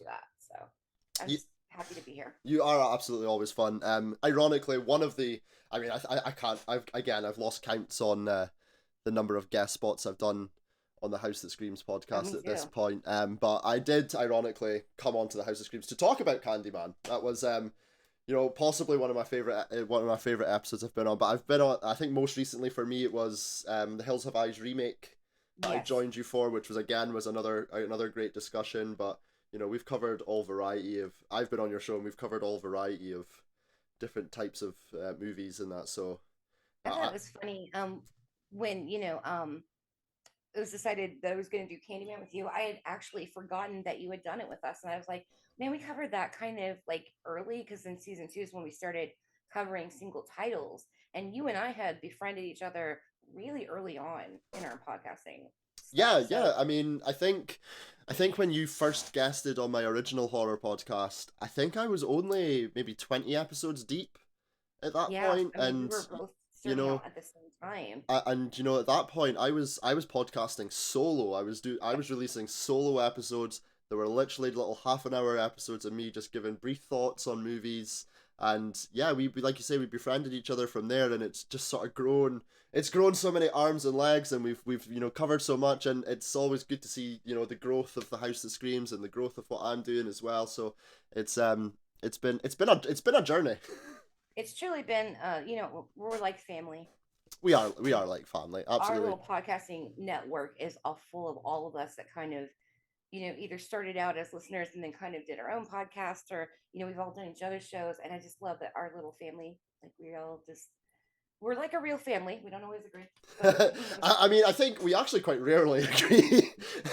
to that. So I'm You, just happy to be here. you are absolutely always fun. Ironically, one of the, I mean, I can't, I've lost counts on the number of guest spots I've done on the House That Screams Oh, podcast me at this too. point. But I did ironically come onto the House of Screams to talk about Candyman. That was possibly one of my favorite episodes I've been on. But I've been on, I think most recently for me it was the Hills Have Eyes remake that I Yes. joined you for, which was another great discussion. But we've covered all variety of. I've been on your show and we've covered all variety of different types of movies and that. So, I thought uh, it was funny. When it was decided that I was going to do Candyman with you, I had actually forgotten that you had done it with us, and I was like, man, we covered that kind of like early because in season 2 is when we started covering single titles, and you and I had befriended each other really early on in our podcasting stuff. yeah. So I mean, I think when you first guested on my original horror podcast, I think I was only maybe 20 episodes deep at that yeah, point, I mean, we and were both you starting know, out at the same time. at that point, I was podcasting solo. I was releasing solo episodes. There were literally little half an hour episodes of me just giving brief thoughts on movies. And yeah, we like you say, we befriended each other from there, and it's just sort of grown. It's grown so many arms and legs, and we've covered so much, and it's always good to see the growth of the House That Screams and the growth of what I'm doing as well. So it's been a journey. It's truly been, we're like family. We are like family, Our absolutely. little podcasting network is all full of all of us that kind of either started out as listeners and then kind of did our own podcast, or we've all done each other's shows, and I just love that our little family, like we're like a real family. We don't always agree, but I mean, I think we actually quite rarely agree.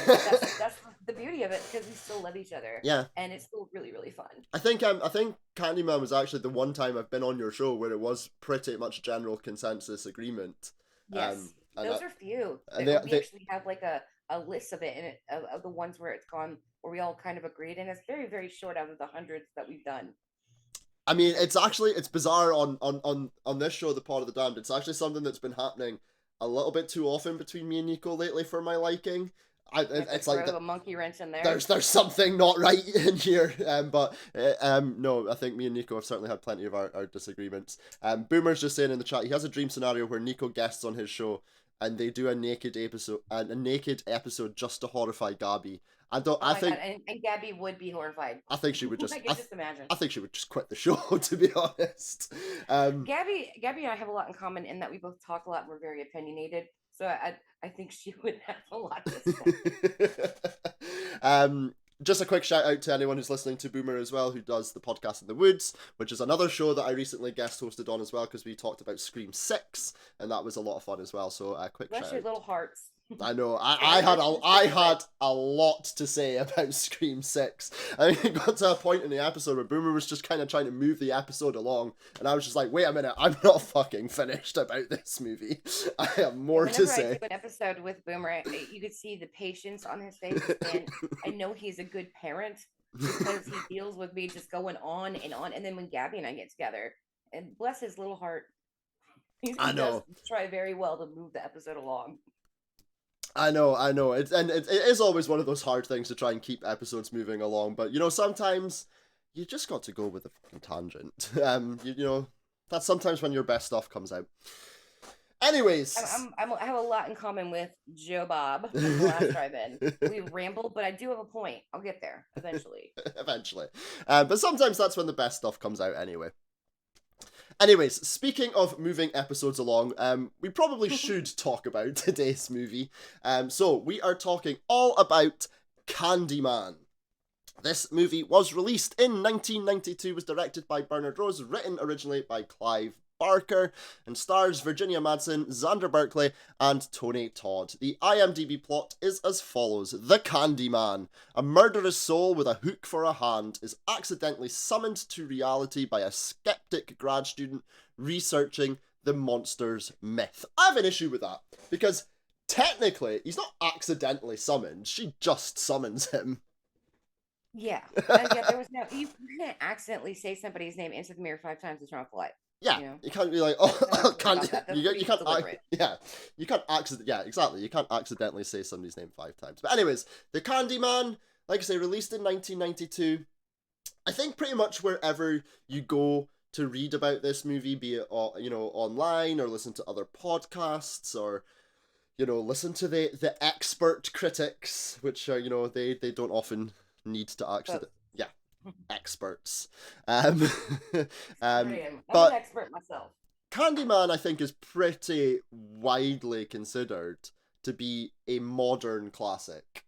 that's the beauty of it, because we still love each other, Yeah, and it's still really really fun. I think Candyman was actually the one time I've been on your show where it was pretty much general consensus agreement. Yes, And those are few and that we they actually have like a list of it, and of the ones where it's gone, where we all kind of agreed, and it's very very short out of the hundreds that we've done. I mean, it's bizarre on this show, The Pod of the Damned. It's actually something that's been happening a little bit too often between me and Nico lately for my liking. You have to It's like throw a monkey wrench in there. there's something not right in here. But no, I think me and Nico have certainly had plenty of our disagreements. Boomer's just saying in the chat he has a dream scenario where Nico guests on his show and they do a naked episode just to horrify Gabby. I don't. Oh I my god, think. and Gabby would be horrified. I think she would I just. can just imagine. I think she would just quit the show. To be honest. Gabby and I have a lot in common in that we both talk a lot. And we're very opinionated, so I think she would have a lot to say. um, just a quick shout out to anyone who's listening to Boomer as well, who does the podcast in the Woods, which is another show that I recently guest hosted on as well, because we talked about Scream 6, and that was a lot of fun as well. So a quick Bless shout your out. little hearts. I know. I Yeah, had this I is great. had a lot to say about Scream 6. I mean, it got to a point in the episode where Boomer was just kind of trying to move the episode along, and I was just like, wait a minute, I'm not fucking finished about this movie. I have more to Whenever I do say. an episode with Boomer, you could see the patience on his face, and I know he's a good parent because he deals with me just going on. And then when Gabby and I get together, and bless his little heart, I he does know. try very well to move the episode along. I know. It is always one of those hard things to try and keep episodes moving along, but sometimes you just got to go with the fucking tangent. That's sometimes when your best stuff comes out. Anyways, I have a lot in common with Joe Bob from the last drive-in. We ramble, but I do have a point. I'll get there eventually. eventually, but sometimes that's when the best stuff comes out anyway. Anyways, speaking of moving episodes along, we probably should talk about today's movie. So we are talking all about Candyman. This movie was released in 1992, was directed by Bernard Rose, written originally by Clive Barker, and stars Virginia Madsen, Xander Berkeley, and Tony Todd. The IMDb plot is as follows. The Candyman, a murderous soul with a hook for a hand, is accidentally summoned to reality by a skeptic grad student researching the monster's myth. I have an issue with that, because technically, he's not accidentally summoned, she just summons him. Yeah, there was no. You can't accidentally say somebody's name into the mirror 5 times and turn off the light. Yeah, You know, you can't be like, don't have oh, to worry can't about that. That's you pretty can't deliberate. yeah, you can't accident yeah, exactly. You can't accidentally say somebody's name 5 times. But anyways, the Candyman, like I say, released in 1992. I think pretty much wherever you go to read about this movie, be it online or listen to other podcasts or listen to the expert critics, which are they don't often need to actually, Both. yeah, experts. Um, I am. I'm an but expert myself. Candyman, I think, is pretty widely considered to be a modern classic.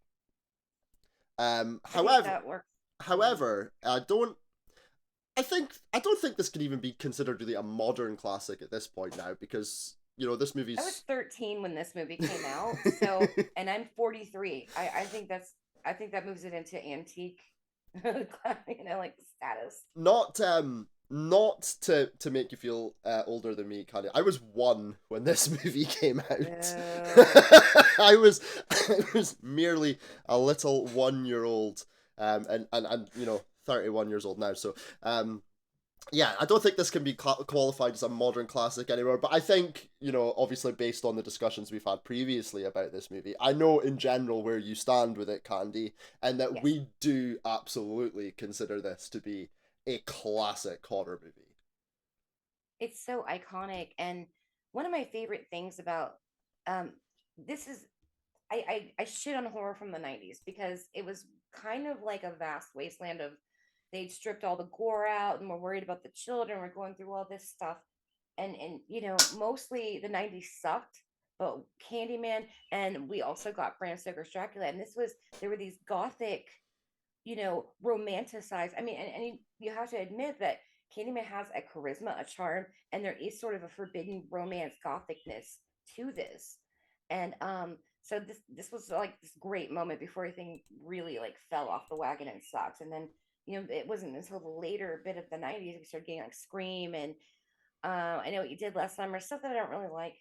Um, I think however, that works. Hmm. however, I don't think this can even be considered really a modern classic at this point now because this I was movie's 13 when this movie came out, so and I'm 43. I think that moves it into antique, like status. not to make you feel older than me, kind of. I was one when this movie came out. Uh, I was merely a little 1 year old, and 31 years old now. So yeah, I don't think this can be qualified as a modern classic anymore, but I think, obviously based on the discussions we've had previously about this movie, I know in general where you stand with it, Candy, and that yes, we do absolutely consider this to be a classic horror movie. it's so iconic, and one of my favorite things about um this is I shit on horror from the 90s because it was kind of like a vast wasteland of they'd stripped all the gore out and we're worried about the children. We're going through all this stuff. And mostly the 90s sucked, but Candyman, and we also got Bram Stoker's Dracula. And there were these gothic, romanticized. I mean, and you have to admit that Candyman has a charisma, a charm, and there is sort of a forbidden romance gothicness to this. And so this was like this great moment before everything really like fell off the wagon and sucked. And then it wasn't until the later bit of the 90s we started getting like Scream and I Know What You Did Last Summer, stuff that I don't really like.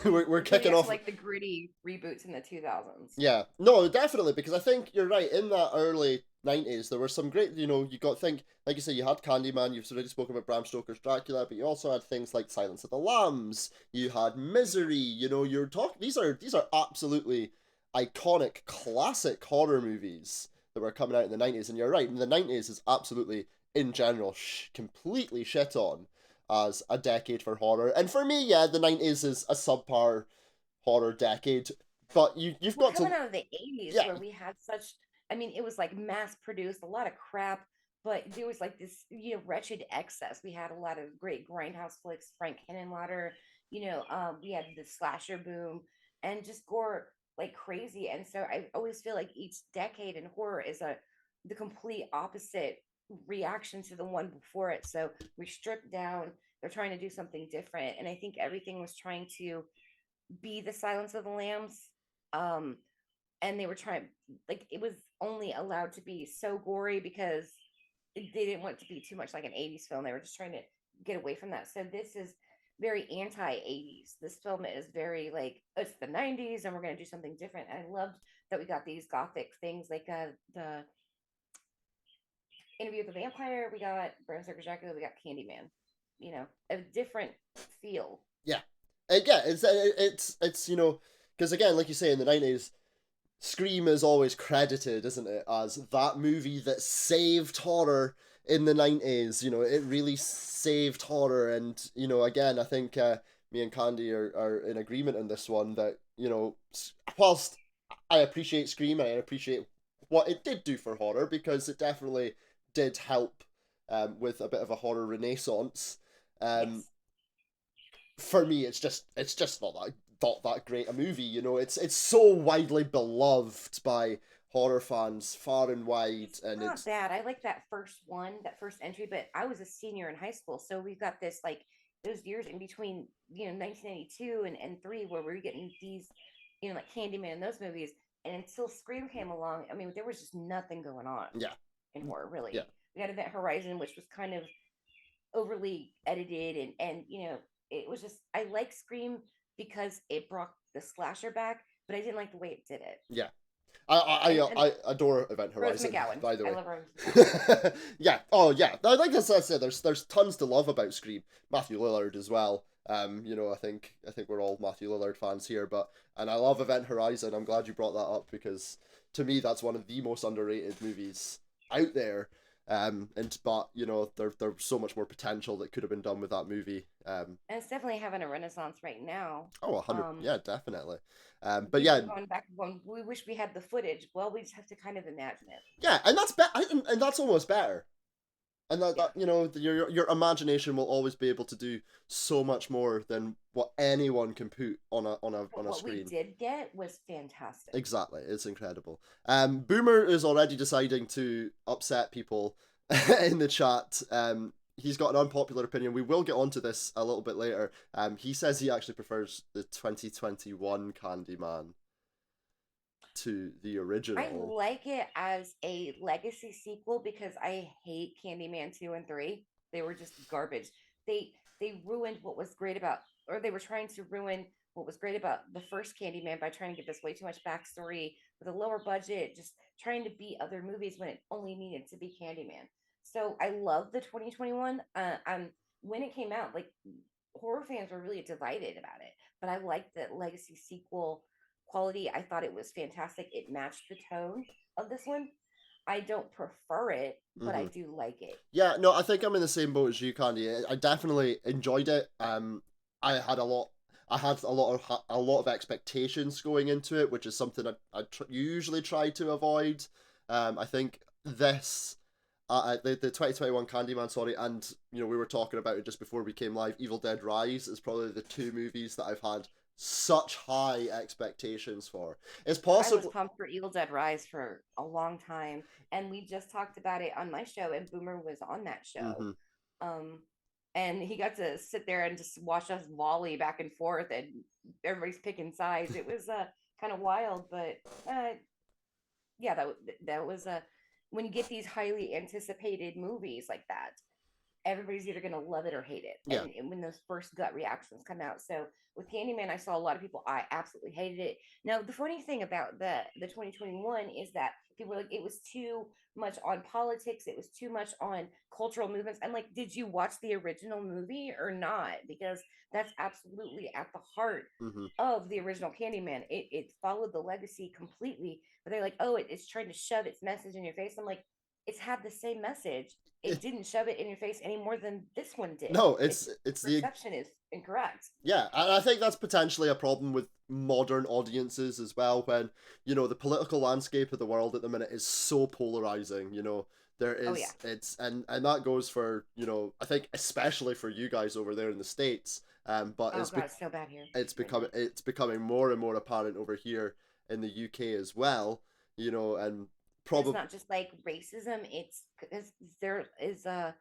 We're Until you kicking get to off. like the gritty reboots in the 2000s. Yeah, no, definitely, because I think you're right. In that early 90s, there were some great, you got think, like you say, you had Candyman, you've already spoken about Bram Stoker's Dracula, but you also had things like Silence of the Lambs, you had Misery, you're talking, these are absolutely iconic, classic horror movies that were coming out in the 90s, and you're right, in the 90s is absolutely, in general, completely shit on as a decade for horror, and for me, yeah, the 90s is a subpar horror decade, but you've Well, got coming to, out of the 80s yeah, where we had such, I mean, it was like mass produced, a lot of crap, but there was like this, wretched excess. We had a lot of great grindhouse flicks, Frank Henenlotter, we had the slasher boom and just gore like crazy. And so I always feel like each decade in horror is the complete opposite reaction to the one before it. So we stripped down, they're trying to do something different. And I think everything was trying to be the Silence of the Lambs. Um, and they were trying, like, it was only allowed to be so gory because they didn't want it to be too much like an 80s film. They were just trying to get away from that. So this is very anti 80s. This film is very like, it's the 90s and we're going to do something different. And I loved that we got these gothic things like the Interview with the Vampire, we got Bram Stoker's Dracula, we got Candyman, a different feel. yeah, yeah. It's because again, like you say, in the 90s, Scream is always credited, isn't it, as that movie that saved horror in the 90s. It really saved horror, and again, I think me and Candy are in agreement on this one that whilst I appreciate Scream and I appreciate what it did do for horror because it definitely did help with a bit of a horror renaissance. Um, Yes. for me, it's just not that great a movie. It's so widely beloved by horror fans far and wide, It's and not it's bad. I like that first one, that first entry, but I was a senior in high school. So we've got this like those years in between, 1992 and 3 where we are getting these, like Candyman and those movies. And until Scream came along, I mean, there was just nothing going on yeah, in horror, yeah, really. We had Event Horizon, which was kind of overly edited and it was just I like Scream because it brought the slasher back, but I didn't like the way it did it. yeah. I And adore Event Rose Horizon, McGowan. by the I way. love Rose McGowan. Yeah. Oh, yeah. I like I said, there's tons to love about Scream. Matthew Lillard as well. I think we're all Matthew Lillard fans here, and I love Event Horizon. I'm glad you brought that up because to me that's one of the most underrated movies out there. But there's so much more potential that could have been done with that movie. And it's definitely having a renaissance right now. Oh, 100, yeah, definitely. But People yeah, are going back and going, we wish we had the footage. Well, we just have to kind of imagine it. yeah, and that's and that's almost better. And Yeah. your imagination will always be able to do so much more than what anyone can put on But a what we screen. did get was fantastic. Exactly, it's incredible. Boomer is already deciding to upset people in the chat. He's got an unpopular opinion. We will get onto this a little bit later. He says he actually prefers the 2021 Candyman to the I original. like it as a legacy sequel because I hate Candyman 2 and 3. They were just garbage. They ruined what was great about, or they were trying to ruin what was great about the first Candyman by trying to give us way too much backstory with a lower budget, just trying to beat other movies when it only needed to be Candyman. So I love the 2021. When it came out, like horror fans were really divided about it, but I liked the legacy sequel quality. I thought it was fantastic. It matched the tone of this one. I don't prefer it, but I Mm-hmm. do like it. Yeah, no, I think I'm in the same boat as you, Candy. I definitely enjoyed it. I had a lot. I had a lot of expectations going into it, which is something I usually try to avoid. I think this, the 2021 Candyman, sorry, and we were talking about it just before we came live. Evil Dead Rise is probably the two movies that I've had such high expectations for. It's I was possible. pumped for Evil Dead Rise for a long time, and we just talked about it on my show, and Boomer was on that show. Mm-hmm. Um, and he got to sit there and just watch us volley back and forth, and everybody's picking sides. It was kind of wild, but uh, yeah, that was when you get these highly anticipated movies like that, everybody's either going to love it or hate it. Yeah. And when those first gut reactions come out, so with Candyman, I saw a lot of people, I absolutely hated it. Now, the funny thing about the 2021 is that people were like, it was too much on politics, it was too much on cultural movements. I'm like, did you watch the original movie or not? Because that's absolutely at the heart Mm-hmm. of the original Candyman. It followed the legacy completely, but they're like, oh, it's trying to shove its message in your face. I'm like, it's had the same message. It didn't shove it in your face any more than this one did. No, It's it's the perception is incorrect. yeah, and I think that's potentially a problem with modern audiences as well. When the political landscape of the world at the minute is so polarizing. There Oh yeah. is it's and that goes for I think especially for you guys over there in the States. But Oh god, it's so bad here it's right now. becoming more and more apparent over here in the UK as well. And And it's probably. not just like racism, it's there is a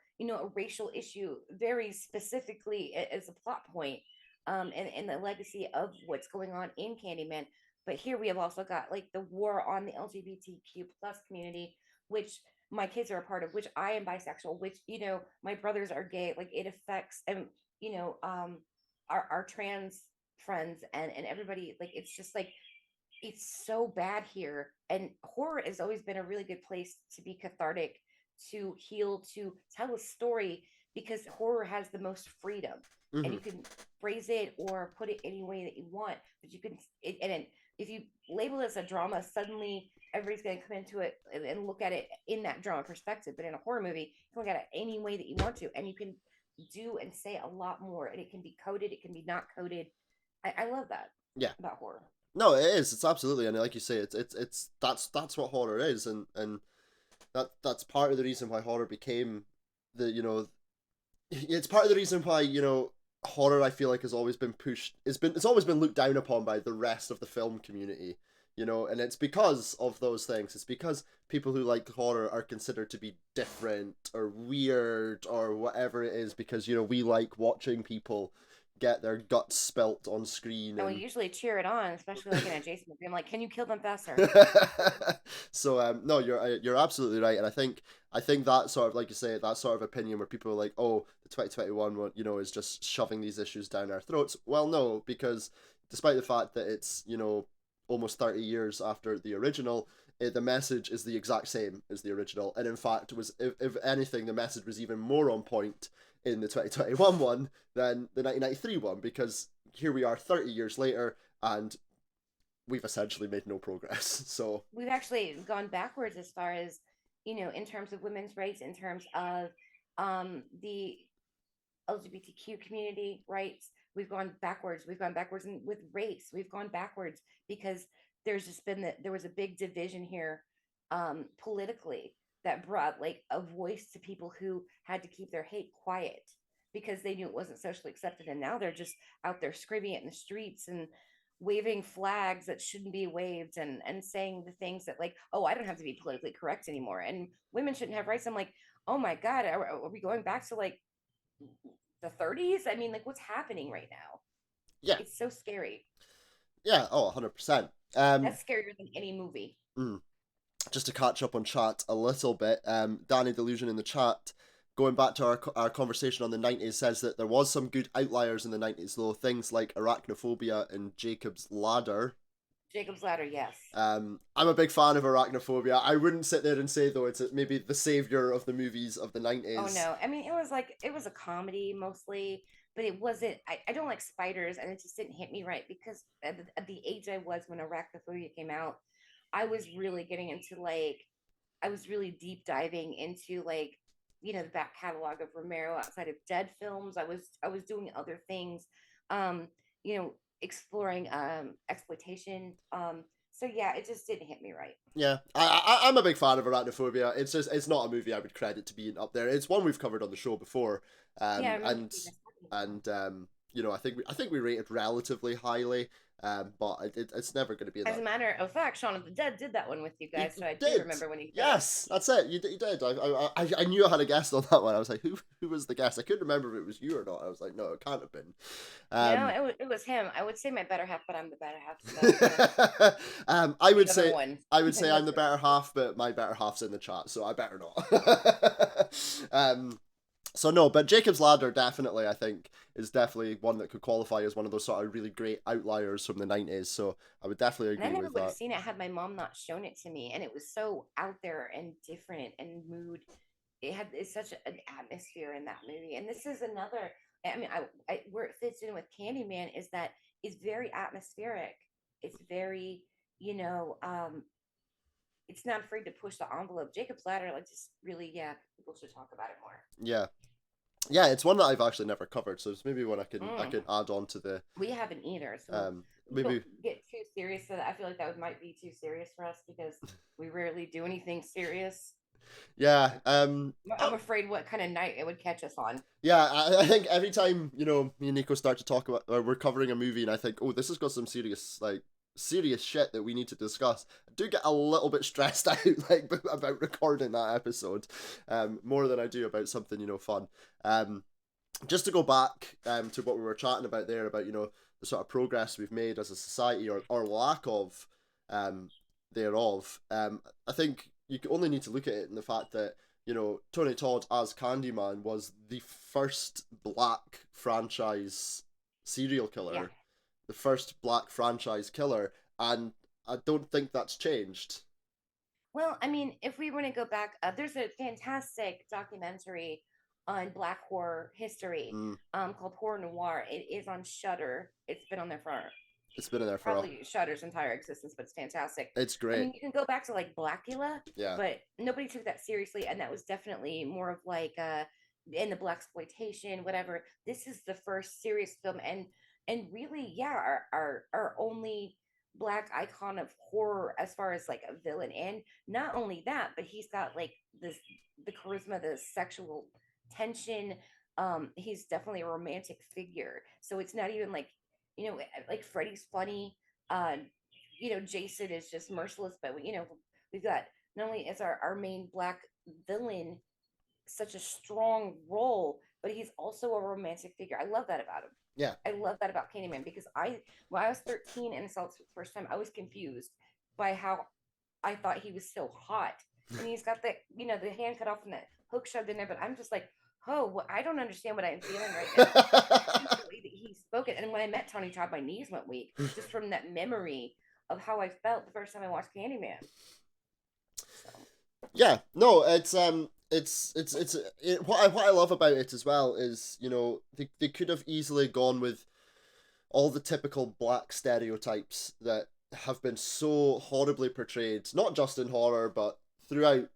racial issue very specifically as a plot point, and the legacy of what's going on in Candyman. But here we have also got like the war on the LGBTQ plus community, which my kids are a part of, which I am bisexual, which my brothers are gay. Like it affects, and you know our trans friends and everybody. Like it's just like it's so bad here, and horror has always been a really good place to be cathartic, to heal, to tell a story, because horror has the most freedom, and Hmm. you can phrase it or put it any way that you want, but you can and if you label it as a drama, suddenly everybody's going to come into it and look at it in that drama perspective. But in a horror movie, you can look at it any way that you want to, and you can do and say a lot more, and it can be coded, it can be not coded. I love that Yeah. about horror. No, it is. It's absolutely, and like you say, it's that's what horror is, and that's part of the reason why horror became the it's part of the reason why horror I feel like has always been pushed. It's always been looked down upon by the rest of the film community. And it's because of those things. It's because people who like horror are considered to be different or weird or whatever it is, because we like watching people get their guts spilt on screen And we and usually cheer it on, especially like in a Jason movie. I'm like, can you kill them faster? so no, you're absolutely right, and I think that sort of, like you say, that sort of opinion where people are like, oh, the 2021 one, is just shoving these issues down our throats. Well, no, because despite the fact that it's almost 30 years after the original, the message is the exact same as the original, and in fact was, if anything, the message was even more on point in the 2021 one than the 1993 one, because here we are 30 years later and we've essentially made no progress. So We've actually gone backwards as far as, in terms of women's rights, in terms of the LGBTQ community rights. We've gone backwards. We've gone backwards, and with race, we've gone backwards because there was a big division here, politically, that brought like a voice to people who had to keep their hate quiet because they knew it wasn't socially accepted, and now they're just out there screaming it in the streets and waving flags that shouldn't be waved, and saying the things that, like, oh, I don't have to be politically correct anymore, and women shouldn't have rights. I'm like, oh my god, are we going back to like the 30s? I mean, like, what's happening right now? yeah, It's so scary. yeah, oh, 100%. That's scarier than any movie. Mm, just to catch up on chat a little bit, Danny Delusion in the chat, going back to our conversation on the 90s, says that there was some good outliers in the 90s, though, things like Arachnophobia and Jacob's Ladder. Jacob's Ladder, yes. I'm a big fan of Arachnophobia. I wouldn't sit there and say, though, it's maybe the savior of the movies of the Oh 90s. no, I mean, it was a comedy mostly, but it wasn't. I don't like spiders, and it just didn't hit me right because at the age I was when Arachnophobia came out, I was really getting into like, I was really deep diving into like, the back catalog of Romero outside of Dead films. I was doing other things, um, exploring exploitation. So yeah, it just didn't hit me right. Yeah, I'm a big fan of Arachnophobia. It's not a movie I would credit to being up there. It's one we've covered on the show before, Yeah, I um, remember and you guys talking about it. and I think we rated relatively highly, but it's never going to be As a that. matter of fact, Shaun of the Dead did that one with you He guys, so I do did. remember when he did it. Yes, that's it. You did. I knew I had a guest on that one. I was like, who was the guest? I couldn't remember if it was you or not. I was like, no, it can't have been. No, Um, it was him. I would say my better half, but I'm the better half, so I would the other say one. I'm the That's better half, but my better half's in the chat, so I better not. So no, but Jacob's Ladder definitely, I think, is definitely one that could qualify as one of those sort of really great outliers from the 90s. So I would definitely And I agree never with would have that. seen it had my mom not shown it to me. And it was so out there and different and mood. It's such an atmosphere in that movie. And this is another. I mean, where it fits in with Candyman is that it's very atmospheric. It's very, you know, um, it's not afraid to push the envelope. Jacob's Ladder, like, just really, yeah, people should talk about it more. Yeah, yeah, it's one that I've actually never covered, so it's maybe one I Mm, can add on to the we haven't either, so um we don't maybe. get too serious. So that I feel like that might be too serious for us because we rarely do anything serious. Yeah, I'm afraid what kind of night it would catch us on. yeah, I think every time, me and Nico start to talk about, or we're covering a movie, and I think, oh, this has got some serious shit that we need to discuss, I do get a little bit stressed out, like, about recording that episode, more than I do about something, fun. Um, just to go back, to what we were chatting about there, about, the sort of progress we've made as a society, or lack of, um, thereof. I think you only need to look at it in the fact that, Tony Todd as Candyman was the first black franchise serial Yeah. killer, the first black franchise killer, and I don't think that's changed. Well, I mean, if we want to go back, there's a fantastic documentary on Black horror history, Mm, called Horror Noir. It is on Shutter. It's been on there for it's been in there for a. probably Shudder's entire existence, but it's fantastic. It's I great. mean, you can go back to like Blackula, Yeah. but nobody took that seriously, and that was definitely more of like in the black exploitation, whatever. This is the first serious film, and really, yeah, our only black icon of horror as far as like a villain. And not only that, but he's got like this, the charisma, the sexual tension. He's definitely a romantic figure, so it's not even like, like Freddy's funny. uh Jason is just merciless, but we've got, not only is our main black villain such a strong role, but he's also a romantic figure. I love that about him. Yeah. I love that about Candyman because when I was 13 and saw it for the first time, I was confused by how I thought he was so hot. And he's got the hand cut off and that hook shoved in there, but I'm just like, oh, well, I don't understand what I'm feeling right now. Just the way that he spoke it. And when I met Tony Todd, my knees went weak just from that memory of how I felt the first time I watched Candyman. So Yeah, no, what I love about it as well is, they could have easily gone with all the typical black stereotypes that have been so horribly portrayed, not just in horror, but throughout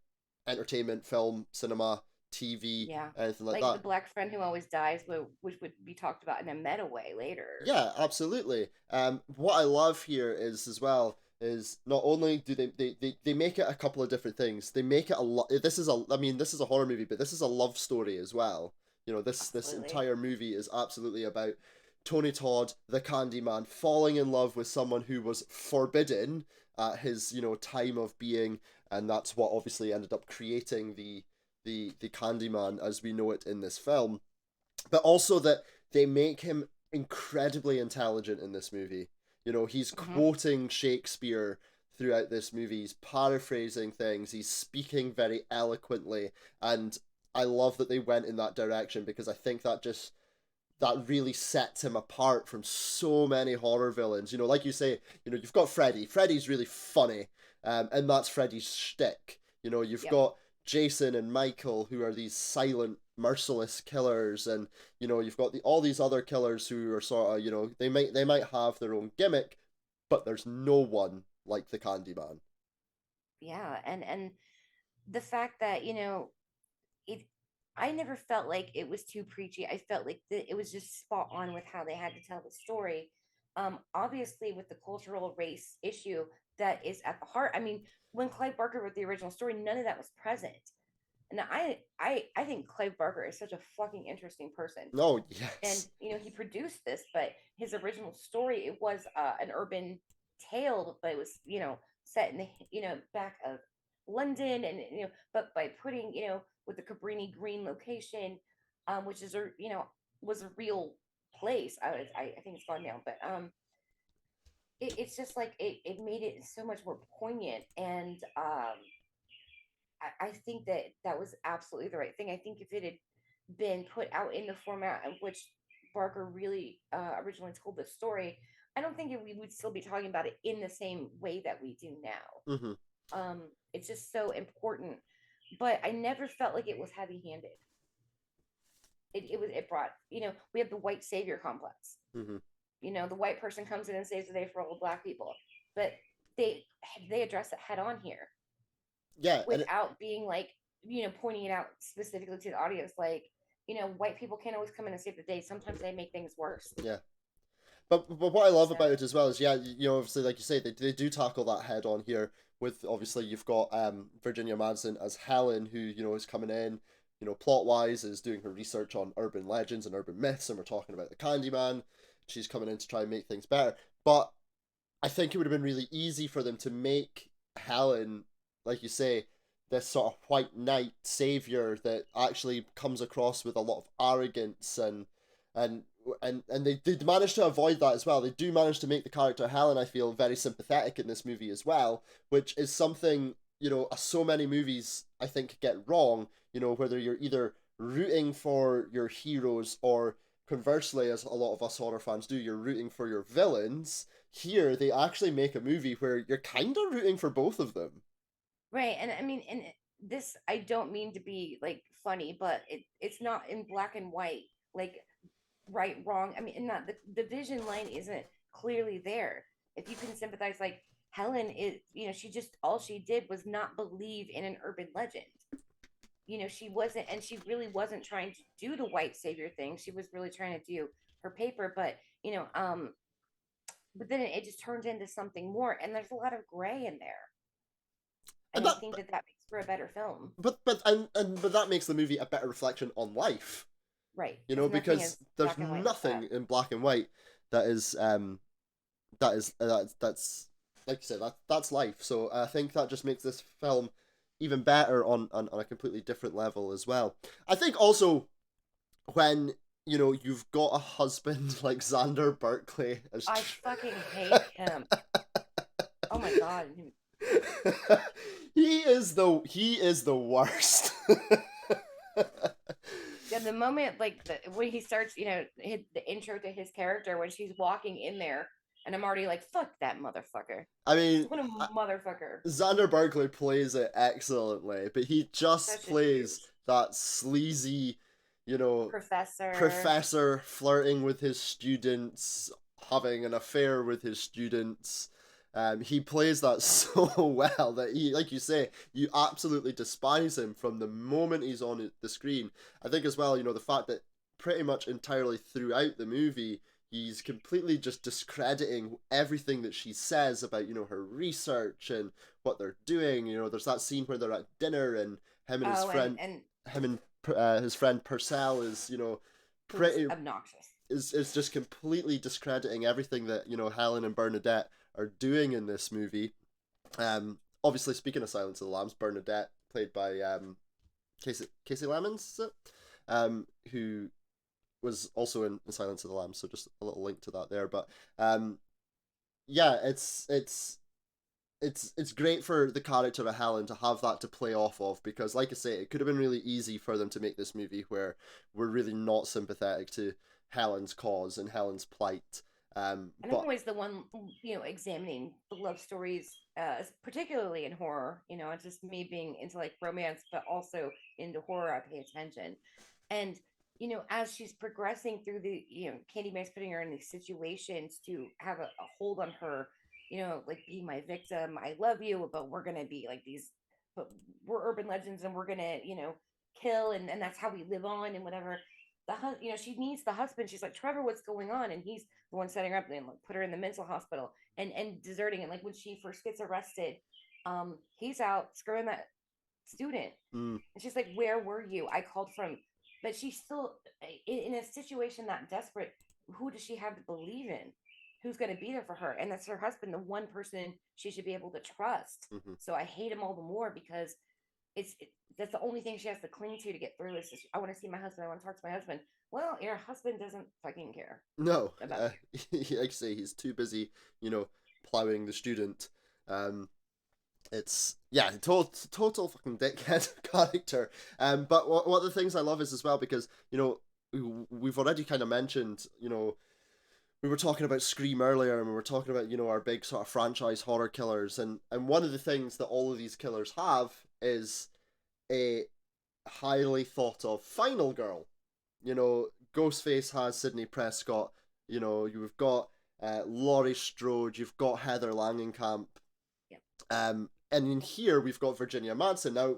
entertainment, film, cinema, TV, Yeah. anything like Like the that. black friend who always dies, which would be talked about in a meta way later. Yeah, absolutely. What I love here is as well is not only do they make it a couple of different things. They make it a lot. This is a horror movie, but this is a love story as well. This Absolutely. entire movie is absolutely about Tony Todd, the Candyman, falling in love with someone who was forbidden at his time of being, and that's what obviously ended up creating the Candyman as we know it in this film. But also that they make him incredibly intelligent in this movie. He's Hmm. quoting Shakespeare throughout this movie. He's paraphrasing things. He's speaking very eloquently, and I love that they went in that direction because I think that really sets him apart from so many horror villains. Like you say, you've got Freddy. Freddy's really funny, and that's Freddy's shtick. You've Yep. got Jason and Michael, who are these silent, merciless killers, and you've got all these other killers who are sort of, they might have their own gimmick, but there's no one like the Candyman. Yeah. And the fact that, it I never felt like it was too preachy. I felt like it was just spot on with how they had to tell the story. Obviously, with the cultural race issue that is at the heart. I mean, when Clive Barker wrote the original story, none of that was present. And I think Clive Barker is such a fucking interesting person. Oh And yes, he produced this, but his original story, it was an urban tale, but it was set in the back of London, and but by putting with the Cabrini Green location, which is was a real place. I think it's gone now, but it's just like it made it so much more poignant. And I think that that was absolutely the right thing. I think if it had been put out in the format in which Barker really originally told the story, I don't think we would still be talking about it in the same way that we do now. mm-hmm, It's just so important, but I never felt like it was heavy-handed. It brought we have the white savior complex. mm-hmm. The white person comes in and saves the day for all the black people, but they they address it head on here Yeah, and without being like pointing it out specifically to the audience, like white people can't always come in and save the day. Sometimes they make things worse. yeah. But what I love So about it as well is, yeah, obviously, like you say, they do tackle that head on here. With obviously you've got Virginia Madsen as Helen, who is coming in, plot wise is doing her research on urban legends and urban myths, and we're talking about the Candyman. She's coming in to try and make things better. But I think it would have been really easy for them to make Helen, like you say, this sort of white knight savior that actually comes across with a lot of arrogance and and they did manage to avoid that as well. They do manage to make the character Helen, I feel, very sympathetic in this movie as well, which is something so many movies I think get wrong. Whether you're either rooting for your heroes or conversely, as a lot of us horror fans do, you're rooting for your villains. Here, they actually make a movie where you're kind of rooting for both of them. right. And I mean, and this, I don't mean to be like funny, but it's not in black and white, like right, wrong. I mean, and not the vision line isn't clearly there. If you can sympathize, like Helen is, she just all she did was not believe in an urban legend. She wasn't, and she really wasn't trying to do the white savior thing. She was really trying to do her paper, but then it just turns into something more, and there's a lot of gray in there. And And I that think that that makes for a better film. but that makes the movie a better reflection on life. Right, because nothing Because is there's black and white like nothing that. in black and white that that's like you said, that's life. So I think that just makes this film even better on a completely different level as well. I think also when you've got a husband like Xander Berkeley as I fucking hate him. Oh my god. he is the worst. Yeah, the moment like when he starts, the intro to his character when she's walking in there And I'm already like, fuck that motherfucker. I mean, What a motherfucker. Xander Berkeley plays it excellently, but he just Such a plays douche. that sleazy, you know, Professor. professor flirting with his students, having an affair with his students. He plays that so well that he, like you say, you absolutely despise him from the moment he's on the screen. I think as well, the fact that pretty much entirely throughout the movie, he's completely just discrediting everything that she says about, her research and what they're doing. There's that scene where they're at dinner and him and his Oh, friend, and him and his friend Purcell is, who's pretty obnoxious. is just completely discrediting everything that Helen and Bernadette are doing in this movie. Obviously, speaking of Silence of the Lambs, Bernadette played by Casey Lemons, who was also in Silence of the Lambs. So just a little link to that there. But yeah, it's great for the character of Helen to have that to play off of, because like I say, it could have been really easy for them to make this movie where we're really not sympathetic to Helen's cause and Helen's plight. And I'm But always the one, examining the love stories, particularly in horror. It's just me being into like romance, but also into horror. I pay attention, and as she's progressing through Candyman's putting her in these situations to have a hold on her. Like be my victim. I love you, but we're gonna be like these, but we're urban legends, and we're gonna kill, and that's how we live on, and whatever. She needs the husband. She's like, Trevor, what's going on? And he's the one setting her up and like put her in the mental hospital and deserting. And like when she first gets arrested, he's out screwing that student. mm, And she's like, where were you? I called from, but she's still in a situation that desperate. Who does she have to believe in? Who's going to be there for her? And that's her husband, the one person she should be able to trust. mm-hmm. So I hate him all the more because that's the only thing she has to cling to get through. Is I want to see my husband. I want to talk to my husband. Well, your husband doesn't fucking care No, about you. like I say, he's too busy, plowing the student. It's yeah, total fucking dickhead character. But what the things I love is as well, because we've already kind of mentioned, we were talking about Scream earlier, and we were talking about our big sort of franchise horror killers, and one of the things that all of these killers have is a highly thought of final girl. Ghostface has Sidney Prescott. You've got Laurie Strode. You've got Heather Langenkamp. Yep. And in here we've got Virginia Madsen now.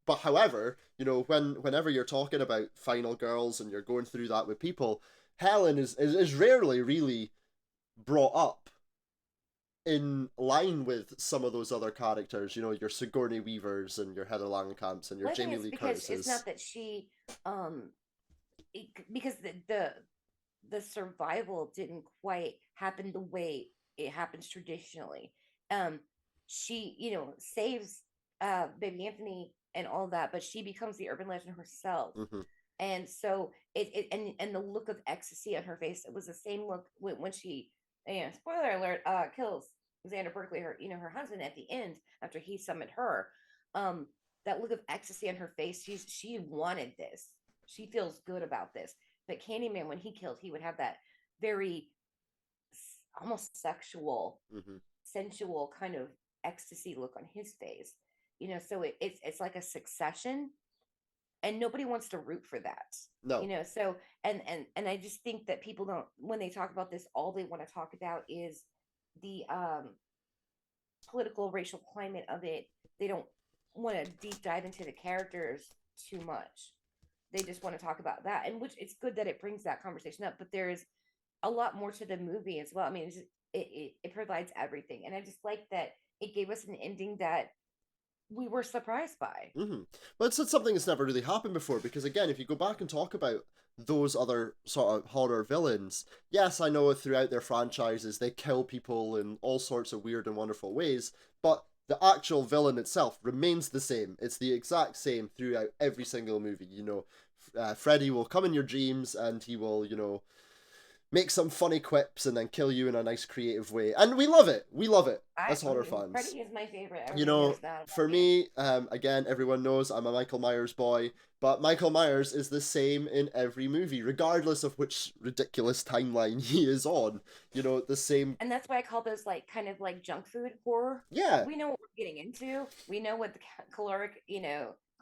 But however, whenever you're talking about final girls and you're going through that with people, Helen is rarely really brought up in line with some of those other characters, your Sigourney Weavers and your Heather Langenkamps and your Well, I think Jamie it's Lee because it's Curtises. not that she, because the survival didn't quite happen the way it happens traditionally. Um, she, saves baby Anthony and all that, but she becomes the urban legend herself. Mm-hmm. And so and the look of ecstasy on her face, it was the same look when she, spoiler alert, kills Xander Berkeley, her husband at the end after he summoned her. Um, that look of ecstasy on her face, she wanted this. She feels good about this. But Candyman, when he killed, he would have that very almost sexual, Mm-hmm. sensual kind of ecstasy look on his face. So it's like a succession, and nobody wants to root for that. No. So and I just think that people don't, when they talk about this, all they want to talk about is the political racial climate of it. They don't want to deep dive into the characters too much. They just want to talk about that, and which it's good that it brings that conversation up, but there is a lot more to the movie as well. I mean, it provides everything, and I just like that it gave us an ending that we were surprised by. Mm-hmm. But it's something that's never really happened before, because again, if you go back and talk about those other sort of horror villains, yes, I know throughout their franchises they kill people in all sorts of weird and wonderful ways, but the actual villain itself remains the same. It's the exact same throughout every single movie. Freddy will come in your dreams and he will, make some funny quips, and then kill you in a nice creative way. And we love it. We love it I as horror Freddy fans. is my favorite. You Everybody know, knows that about for me. me, again, everyone knows I'm a Michael Myers boy, but Michael Myers is the same in every movie, regardless of which ridiculous timeline he is on. You know, the same. And that's why I call those like kind of like junk food horror. Yeah, We know what we're getting into. We know what the caloric,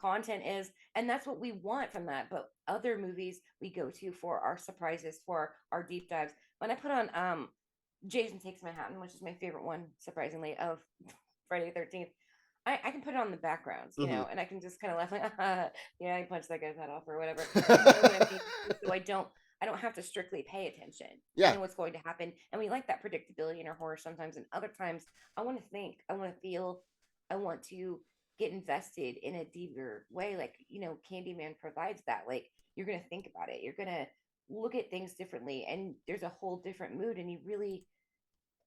content is, and that's what we want from that. But other movies we go to for our surprises, for our deep dives. When I put on Jason Takes Manhattan, which is my favorite one, surprisingly, of Friday the 13th, I can put it on the backgrounds, mm-hmm. and I can just kind of laugh like, yeah, I punched that guy's head off or whatever. I know what I'm being into, so I don't have to strictly pay attention. I Yeah, know what's going to happen, and we like that predictability in our horror sometimes. And other times, I want to think, I want to feel, I want to get invested in a deeper way. Like Candyman provides that. Like you're gonna think about it, you're gonna look at things differently, and there's a whole different mood. And you really,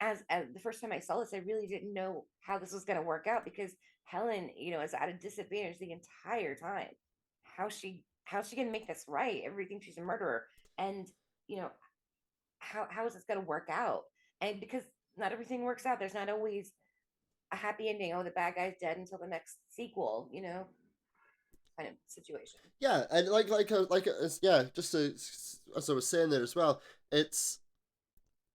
as the first time I saw this, I really didn't know how this was going to work out because Helen, is at a disadvantage the entire time. How's she going to make this right? Everything, she's a murderer, and you know how is this going to work out? And because not everything works out, there's not always a happy ending. Oh, the bad guy's dead until the next sequel, kind of situation. yeah, and yeah, just as I was saying there as well, it's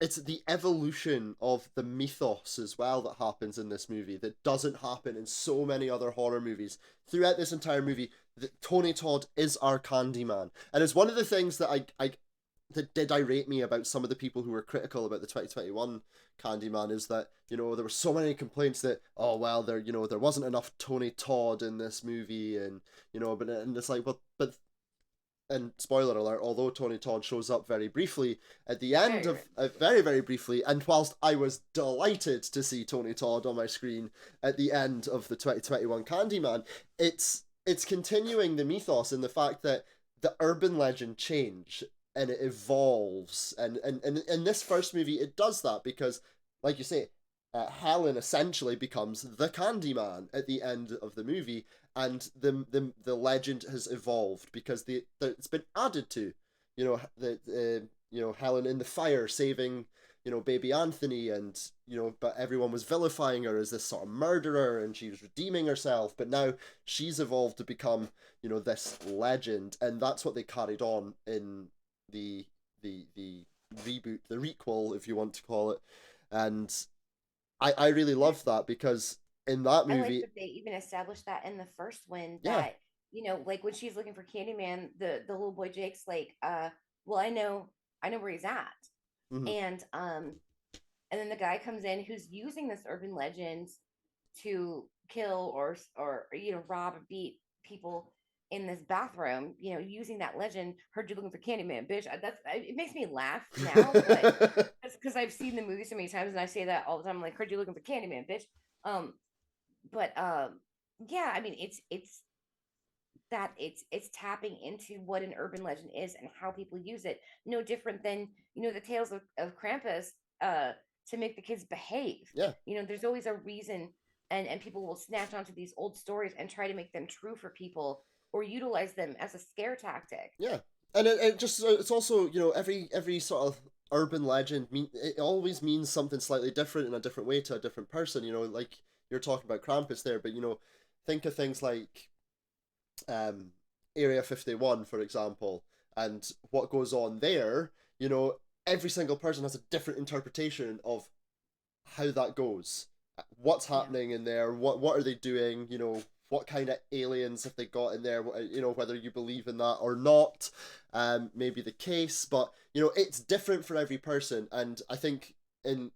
it's the evolution of the mythos as well that happens in this movie that doesn't happen in so many other horror movies. Throughout this entire movie, Tony Todd is our Candyman, and it's one of the things that I that did irate me about some of the people who were critical about the 2021 Candyman is that there were so many complaints that, oh well, there wasn't enough Tony Todd in this movie, and and it's like, but and spoiler alert, although Tony Todd shows up very briefly at the end Very of rich. very, very briefly, and whilst I was delighted to see Tony Todd on my screen at the end of the 2021 Candyman, it's continuing the mythos in the fact that the urban legend change and it evolves, and in this first movie it does that because, like you say, Helen essentially becomes the Candyman at the end of the movie, and the legend has evolved because it's been added to, Helen in the fire saving baby Anthony, and but everyone was vilifying her as this sort of murderer, and she was redeeming herself, but now she's evolved to become this legend, and that's what they carried on in the reboot, the requel, if you want to call it. And I really love that because in that I like movie, that they even established that in the first one yeah. that, like when she's looking for Candyman, the little boy Jake's like, well, I know where he's at. Mhm. And then the guy comes in who's using this urban legend to kill or rob or beat people in this bathroom, using that legend. Heard you looking for Candyman, bitch. It makes me laugh now, but that's because I've seen the movie so many times and I say that all the time. I'm like, heard you looking for Candyman, bitch. Um, but yeah, I mean, it's tapping into what an urban legend is and how people use it. No different than the tales of Krampus, uh, to make the kids behave. Yeah, There's always a reason, and people will snatch onto these old stories and try to make them true for people or utilize them as a scare tactic. yeah, and it just it's also every sort of urban legend it always means something slightly different in a different way to a different person. Like you're talking about Krampus there, but think of things like um Area 51, for example, and what goes on there. Every single person has a different interpretation of how that goes. What's Yeah. happening in there? What are they doing? What kind of aliens have they got in there? Whether you believe in that or not, may be the case, but it's different for every person, and I think in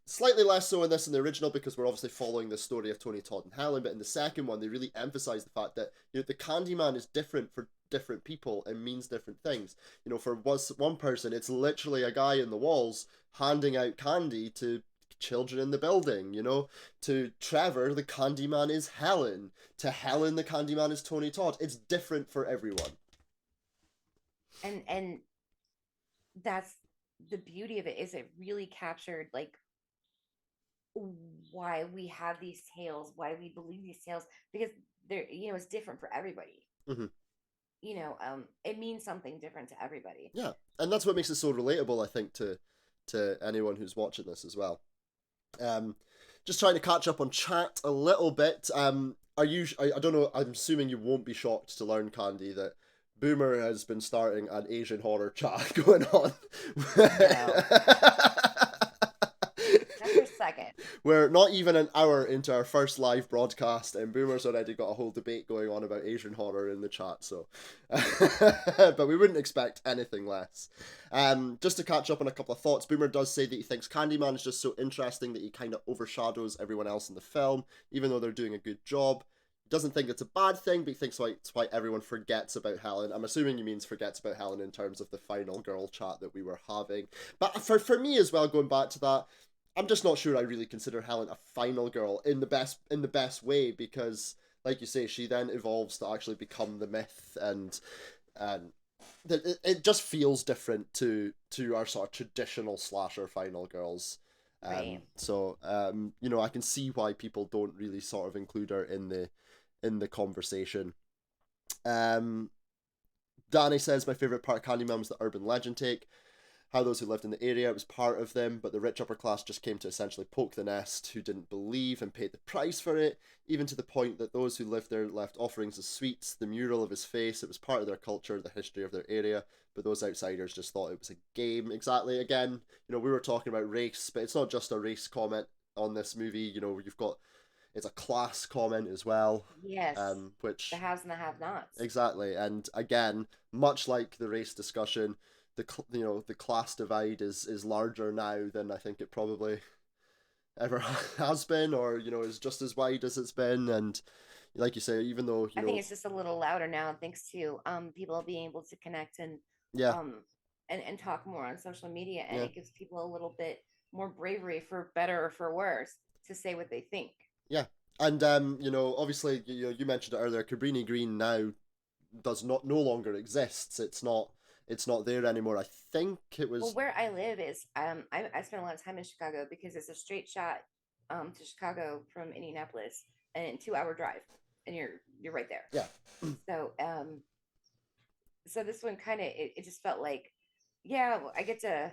slightly less so in this in the original because we're obviously following the story of Tony Todd and Helen, but in the second one they really emphasize the fact that the Candyman is different for different people and means different things. For one person it's literally a guy in the walls handing out candy to children in the building. To Trevor the Candyman is Helen, to Helen the Candyman is Tony Todd. It's different for everyone. And that's the beauty of it, is it really captured like why we have these tales, why we believe these tales, because they're it's different for everybody. Mm-hmm. it means something different to everybody. Yeah, and that's what makes it so relatable, I think, to anyone who's watching this as well. Um, just trying to catch up on chat a little bit. Are you? I don't know. I'm assuming you won't be shocked to learn, Candy, that Boomer has been starting an Asian horror chat going on. No, not for a second. We're not even an hour into our first live broadcast, and Boomer's already got a whole debate going on about Asian horror in the chat. So, but we wouldn't expect anything less. Just to catch up on a couple of thoughts, Boomer does say that he thinks Candyman is just so interesting that he kind of overshadows everyone else in the film, even though they're doing a good job. He doesn't think it's a bad thing, but he thinks it's why everyone forgets about Helen. I'm assuming he means forgets about Helen in terms of the final girl chat that we were having. But for me as well, going back to that, I'm just not sure I really consider Helen a final girl in the best way, because like you say, she then evolves to actually become the myth, and it just feels different to our sort of traditional slasher final girls. Right. I can see why people don't really sort of include her in the conversation. Um, Danny says my favorite part of Candyman was the urban legend take. How those who lived in the area was part of them, but the rich upper class just came to essentially poke the nest who didn't believe and paid the price for it, even to the point that those who lived there left offerings of sweets, the mural of his face, it was part of their culture, the history of their area, but those outsiders just thought it was a game. Exactly, again, we were talking about race, but it's not just a race comment on this movie, you've got, it's a class comment as well, Yes, the which haves and the have-nots. exactly, and again, much like the race discussion, the class divide is larger now than I think it probably ever has been, or is just as wide as it's been. And like you say, even though I think it's just a little louder now, thanks to people being able to connect yeah, um and talk more on social media, and yeah, it gives people a little bit more bravery, for better or for worse, to say what they think. yeah, and obviously you mentioned it earlier, Cabrini Green now does not no longer exists. It's not there anymore. I think it Well, was. where I live is I spend a lot of time in Chicago because it's a straight shot to Chicago from Indianapolis, and 2 hour drive, and you're right there. Yeah. So so this one kind of, it just felt like, yeah, well, I get to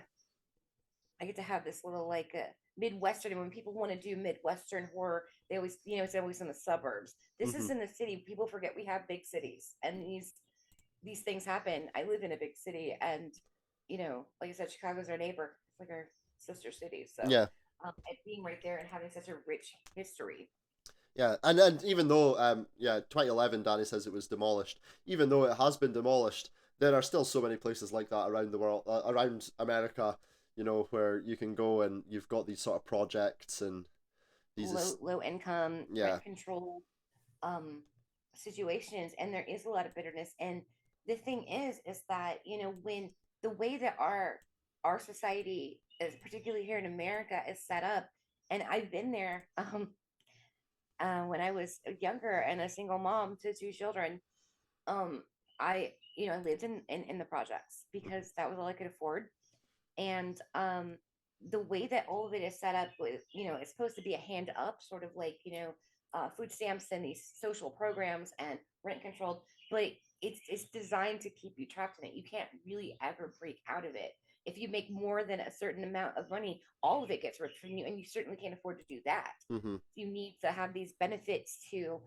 have this little like Midwestern. And when people want to do Midwestern horror, they always, it's always in the suburbs. This Hmm. is in the city. People forget we have big cities, and these things happen. I live in a big city, and like I said, Chicago's our neighbor. It's like our sister city. So, Yeah. it being right there and having such a rich history. Yeah, and even though 2011, Danny says it was demolished. Even though it has been demolished, there are still so many places like that around the world, around America, where you can go and you've got these sort of projects and these Low is low income, yeah. rent control um situations, and there is a lot of bitterness. And the thing is that, when the way that our society is, particularly here in America, is set up, and I've been there when I was younger and a single mom to two children. um I lived in the projects Mhm. because that was all I could afford. And the way that all of it is set up with, it's supposed to be a hand up, sort of like, food stamps and these social programs and rent controlled, but it's designed to keep you trapped in it. You can't really ever break out of it. If you make more than a certain amount of money, all of it gets ripped from you, and you certainly can't afford to do that. Mhm. You need to have these benefits to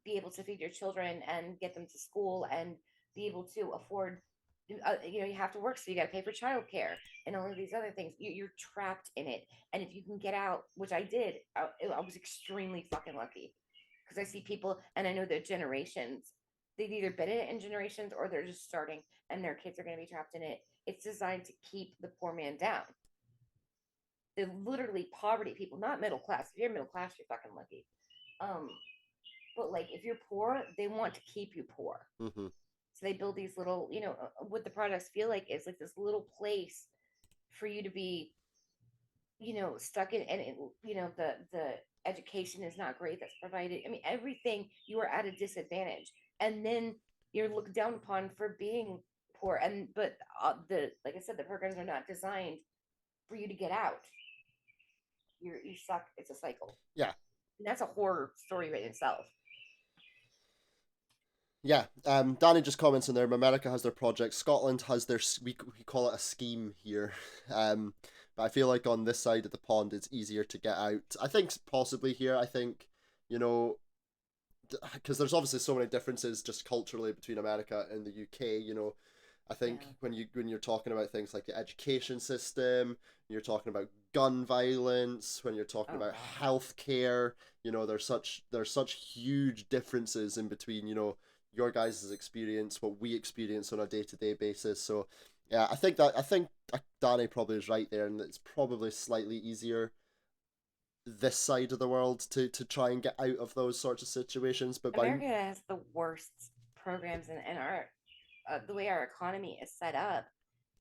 be able to feed your children and get them to school, and be able to afford, you have to work, so you got to pay for childcare and all of these other things. You're trapped in it. And if you can get out, which I did, I was extremely fucking lucky, because I see people, and I know that generations, they've either been in it in generations, or they're just starting, and their kids are going to be trapped in it. It's designed to keep the poor man down. They're literally poverty people, not middle class. If you're middle class, you're fucking lucky. Um, but like, if you're poor, they want to keep you poor. Mhm. So they build these little, what the products feel like is like this little place for you to be, stuck in. And the education is not great that's provided. I mean, everything, you are at a disadvantage, and then you're looked down upon for being poor. And but the like I said, the programs are not designed for you to get out. You suck. It's a cycle. Yeah. And that's a horror story in itself. Yeah, Danny just comments in there. America has their project. Scotland has their we call it a scheme here, but I feel like on this side of the pond it's easier to get out. I think possibly here. I think you know because there's obviously so many differences just culturally between America and the UK. I think Yeah. when you're talking about things like the education system, you're talking about gun violence, when you're talking Oh about God. healthcare, there's such huge differences in between, your guys' experience, what we experience on a day-to-day basis. So yeah, I think Danny probably is right there, and it's probably slightly easier this side of the world to try and get out of those sorts of situations. But by America has the worst programs, and our the way our economy is set up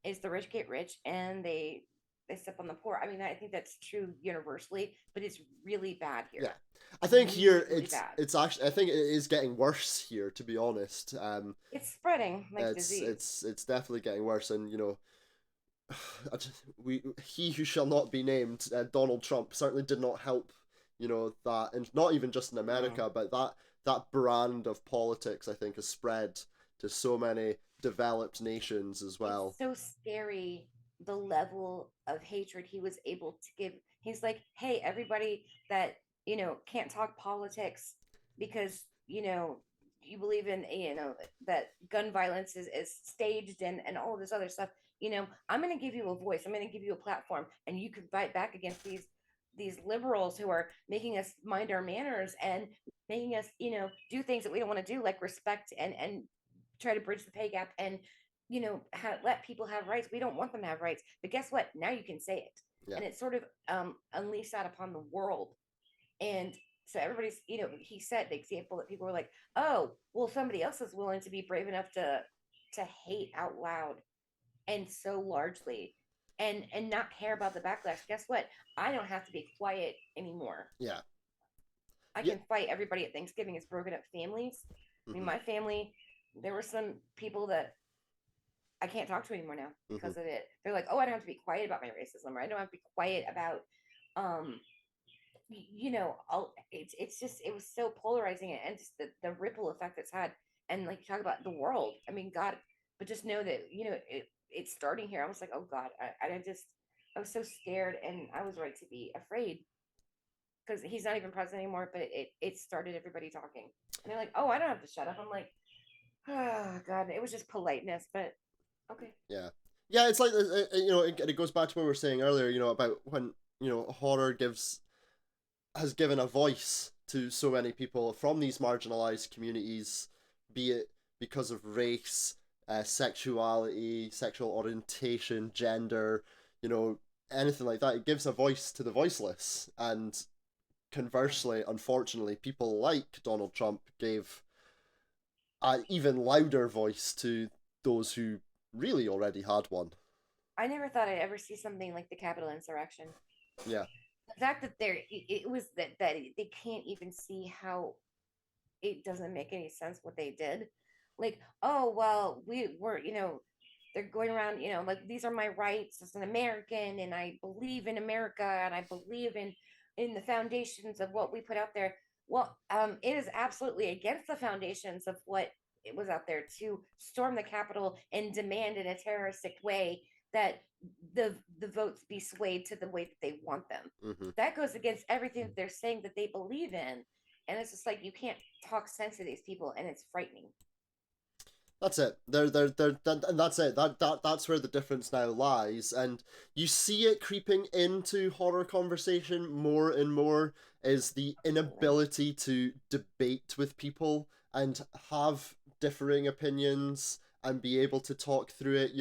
is the rich get rich and they step on the poor. I mean, I think that's true universally, but it's really bad Yeah, here. I think Really, here really it's bad. it's actually I think it is getting worse here, to be honest. It's spreading like It's disease. it's it's definitely getting worse, and we he who shall not be named, Donald Trump, certainly did not help. That, and not even just in No. America, but that brand of politics, I think, has spread to so many developed nations as It's well. so scary the level of hatred he was able to give. He's like, hey, everybody that, can't talk politics because, you believe in, that gun violence is staged and all of this other stuff. I'm going to give you a voice. I'm going to give you a platform, and you can fight back against these liberals who are making us mind our manners and making us, do things that we don't want to do, like respect and try to bridge the pay gap and let people have rights. We don't want them to have rights, but guess what? Now you can say it, Yeah, and it's sort of unleashed that upon the world. And so everybody's, he set the example that people were like, oh, well, somebody else is willing to be brave enough to hate out loud and so largely and not care about the backlash. Guess what? I don't have to be quiet anymore. yeah, I yeah. can fight everybody at Thanksgiving. It's broken up families. I mean, Hmm. my family, there were some people that I can't talk to anymore now Hmm. because of it. They're like, oh, I don't have to be quiet about my racism, or I don't have to be quiet about, um, it's just it was so polarizing and just the ripple effect it's had. And like you talk about the world, I mean, God, but just know that it's starting here. I was like, oh God, I was so scared, and I was right to be afraid because he's not even president anymore. But it started everybody talking, and they're like, oh, I don't have to shut up. I'm like, oh God, it was just politeness, but okay. Yeah, yeah. It's like it goes back to what we were saying earlier. About when horror has given a voice to so many people from these marginalized communities, be it because of race, sexuality, sexual orientation, gender, you know, anything like that. It gives a voice to the voiceless, and Yeah. conversely, unfortunately, people like Donald Trump gave an even louder voice to those who really already had one. I never thought I'd ever see something like the Capitol insurrection. Yeah. The fact that it was that they can't even see how it doesn't make any sense what they did. Like, oh well, we were, they're going around, like these are my rights as an American, and I believe in America, and I believe in the foundations of what we put out there. Well, it is absolutely against the foundations of what it was out there to storm the Capitol and demand in a terroristic way that the votes be swayed to the way that they want them. Hmm. That goes against everything that they're saying that they believe in, and it's just like you can't talk sense to these people, and it's frightening. That's it. And that's it. That's where the difference now lies, and you see it creeping into horror conversation more and more. Is the Absolutely. inability to debate with people and have differing opinions and be able to talk through it.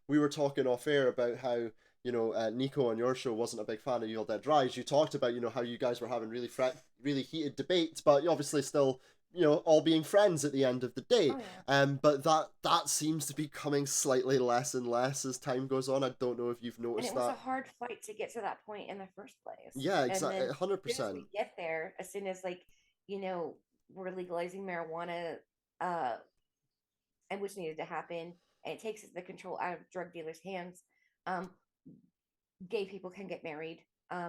We were talking off air about how Nico on your show wasn't a big fan of Evil Dead Rise. You talked about how you guys were having really heated debates, but you obviously still all being friends at the end of the day. Oh yeah. But that seems to be coming slightly less and less as time goes on. I don't know if you've And it noticed was a that. hard fight to get to that point in the first place. Yeah, And exactly, then 100%. as soon as we get there, as soon as like, you know, we're legalizing marijuana, uh, and which needed to happen, and it takes the control out of drug dealers' hands, um, gay people can get married.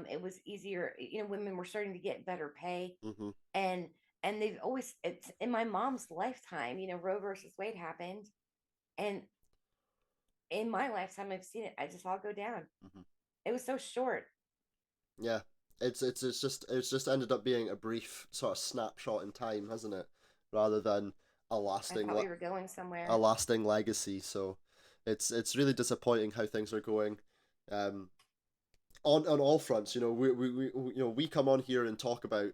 It was easier, women were starting to get better pay. Hmm. And and they've always, it's in my mom's lifetime, Roe versus Wade happened, and in my lifetime I've seen it, I just all go down. Mhm. It was so short. Yeah, it's just ended up being a brief sort of snapshot in time, hasn't it? Rather than a I lasting thought we were going a somewhere. lasting legacy. So it's really disappointing how things are going. Um, on all fronts, we come on here and talk about,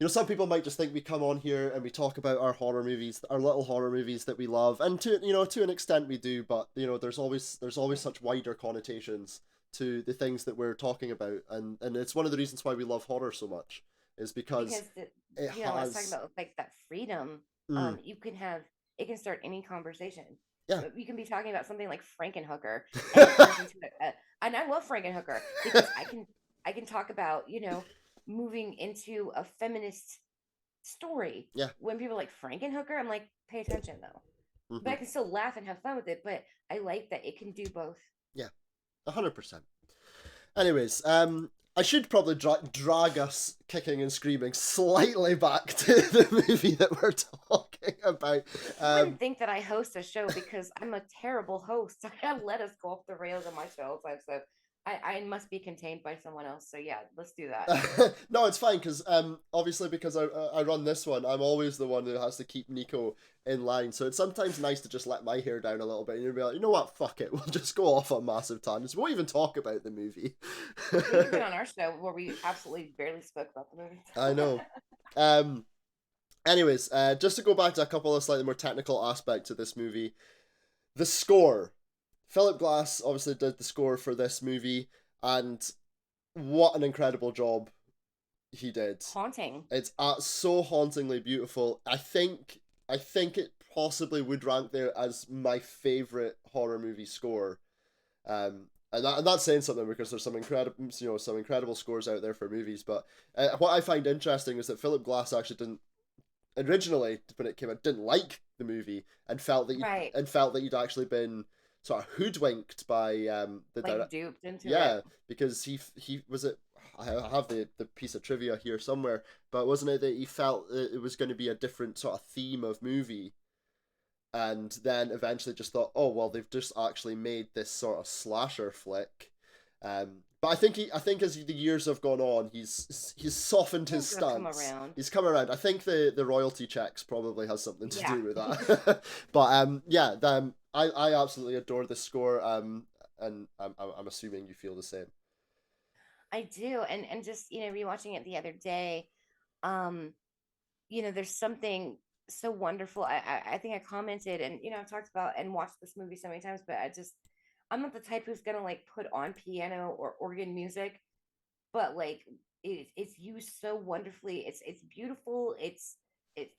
some people might just think we come on here and we talk about our horror movies, our little horror movies that we love, and to an extent we do, but there's always such wider connotations to the things that we're talking about, and it's one of the reasons why we love horror so much, is because Because it let's talk has about like that freedom. mm, You can have, it can start any conversation. yeah. You can be talking about something like Frankenhooker, and it turns into and I love Frankenhooker because I can talk about, moving into a feminist story. Yeah. When people are like Frankenhooker, I'm like, pay attention though. But Hmm. I can still laugh and have fun with it. But I like that it can do both. Yeah, 100%. Anyways, I should probably drag us kicking and screaming slightly back to the movie that we're talking about. You wouldn't Um, think that I host a show because I'm a terrible host. I let us go off the rails on my show all the time. So I must be contained by someone else. So yeah, let's do that. no, it's fine because obviously because I run this one, I'm always the one who has to keep Nico in line. So it's sometimes nice to just let my hair down a little bit, and you'll be like, you know what, fuck it, we'll just go off on massive tangents. We won't even talk about the movie. Well, you've been on our show where we absolutely barely spoke about the movie. I know. Um. Anyways, just to go back to a couple of slightly more technical aspects of this movie, the score. Philip Glass obviously did the score for this movie, and what an incredible job he did. Haunting. It's so hauntingly beautiful. I think it possibly would rank there as my favorite horror movie score. And that's saying something because there's some incredible scores out there for movies. But what I find interesting is that Philip Glass actually didn't originally, when it came out, didn't like the movie and Right. felt that you'd actually been sort of hoodwinked by the Like director. duped into it. Yeah, because he was it. I have the piece of trivia here somewhere, but wasn't it that he felt that it was going to be a different sort of theme of movie, and then eventually just thought, oh well, they've just actually made this sort of slasher flick. But I think as the years have gone on, he's softened his Things will come stance. around. He's come around. I think the royalty checks probably has something to Yeah. do with that. But yeah, I absolutely adore the score. And I'm assuming you feel the same. I do. And just, rewatching it the other day, um, there's something so wonderful. I think I commented and I've talked about and watched this movie so many times, but I'm not the type who's gonna like put on piano or organ music, but like it's used so wonderfully. It's beautiful. It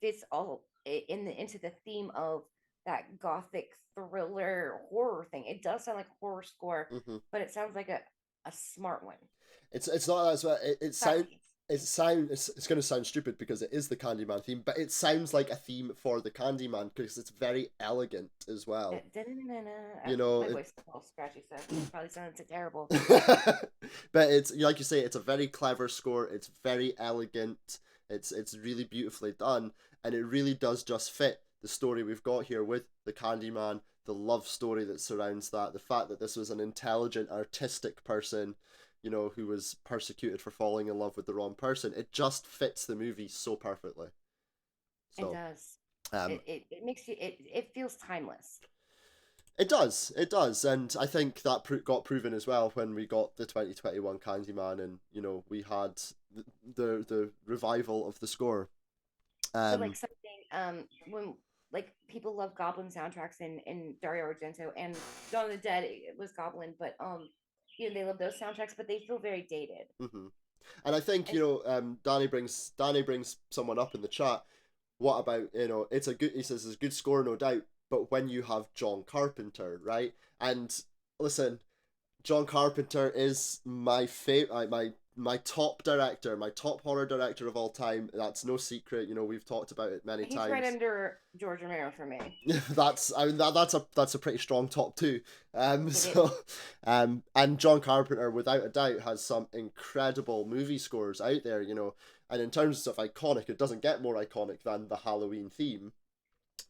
fits all into the theme of that gothic thriller horror thing. It does sound like a horror score, Hmm. but it sounds like a smart one. It's not as well. Sassy. It's going to sound stupid because it is the Candyman theme, but it sounds like a theme for the Candyman because it's very elegant as well. You know, My voice is all scratchy, so it probably sounds terrible. but it's like you say, it's a very clever score. It's very elegant. It's really beautifully done, and it really does just fit the story we've got here with the Candyman, the love story that surrounds that, the fact that this was an intelligent, artistic person, who was persecuted for falling in love with the wrong person. It just fits the movie so perfectly. It So, does. um, It makes you, it feels timeless. it does, and I think that got proven as well when we got the 2021 Candyman, and we had the revival of the score. So like Um, something when like people love Goblin soundtracks in Dario Argento and Dawn of the Dead, it was Goblin, but they love those soundtracks, but they feel very dated. mhm. And I think And Danny brings someone up in the chat. What about it's a good. He says it's a good score, no doubt. But when you have John Carpenter, right? And listen, John Carpenter is my favorite, my top director, my top horror director of all time. That's no secret. We've talked about it many he's right times. under George Romero for me. That's a pretty strong top two. It is. So and John Carpenter without a doubt has some incredible movie scores out there. And in terms of iconic, it doesn't get more iconic than the Halloween theme.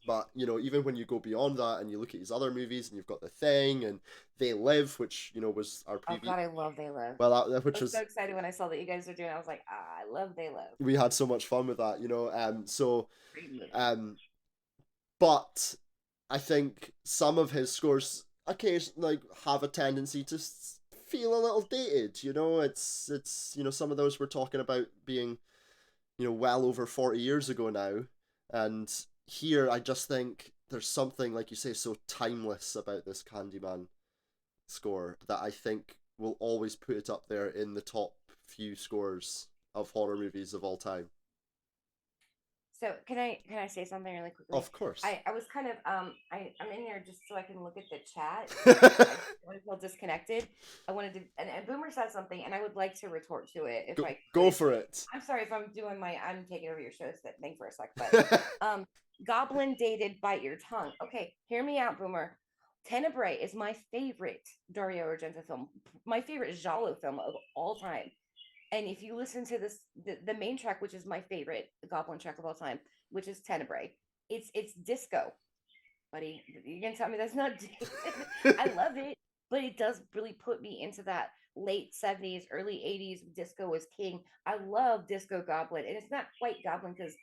But even when you go beyond that and you look at his other movies, and you've got The Thing and They Live, which was our Oh previous, God, I love They Live. which I was so was excited when I saw that you guys are doing. I was like, ah, I love They Live. we had so much fun with that, So, Great movie. um, but I think some of his scores occasionally have a tendency to feel a little dated. It's some of those we're talking about being well over 40 years ago now, and here I just think there's something, like you say, so timeless about this Candyman score that I think will always put it up there in the top few scores of horror movies of all time. So can I say something really quickly? Of course. I was kind of I'm in there just so I can look at the chat because I feel disconnected. I wanted to and Boomer said something and I would like to retort to it if go I go could. for it. I'm sorry if I'm taking over your show thing for a sec, but um Goblin dated Bite Your Tongue. Okay, hear me out, Boomer. Tenebrae is my favorite Dario Argento film, my favorite Giallo film of all time. And if you listen to the main track, which is my favorite Goblin track of all time, which is Tenebrae, it's disco, buddy. You're gonna tell me that's not David? I love it, but it does really put me into that late 70s, early 80s. Disco was king. I love Disco Goblin, and it's not quite Goblin because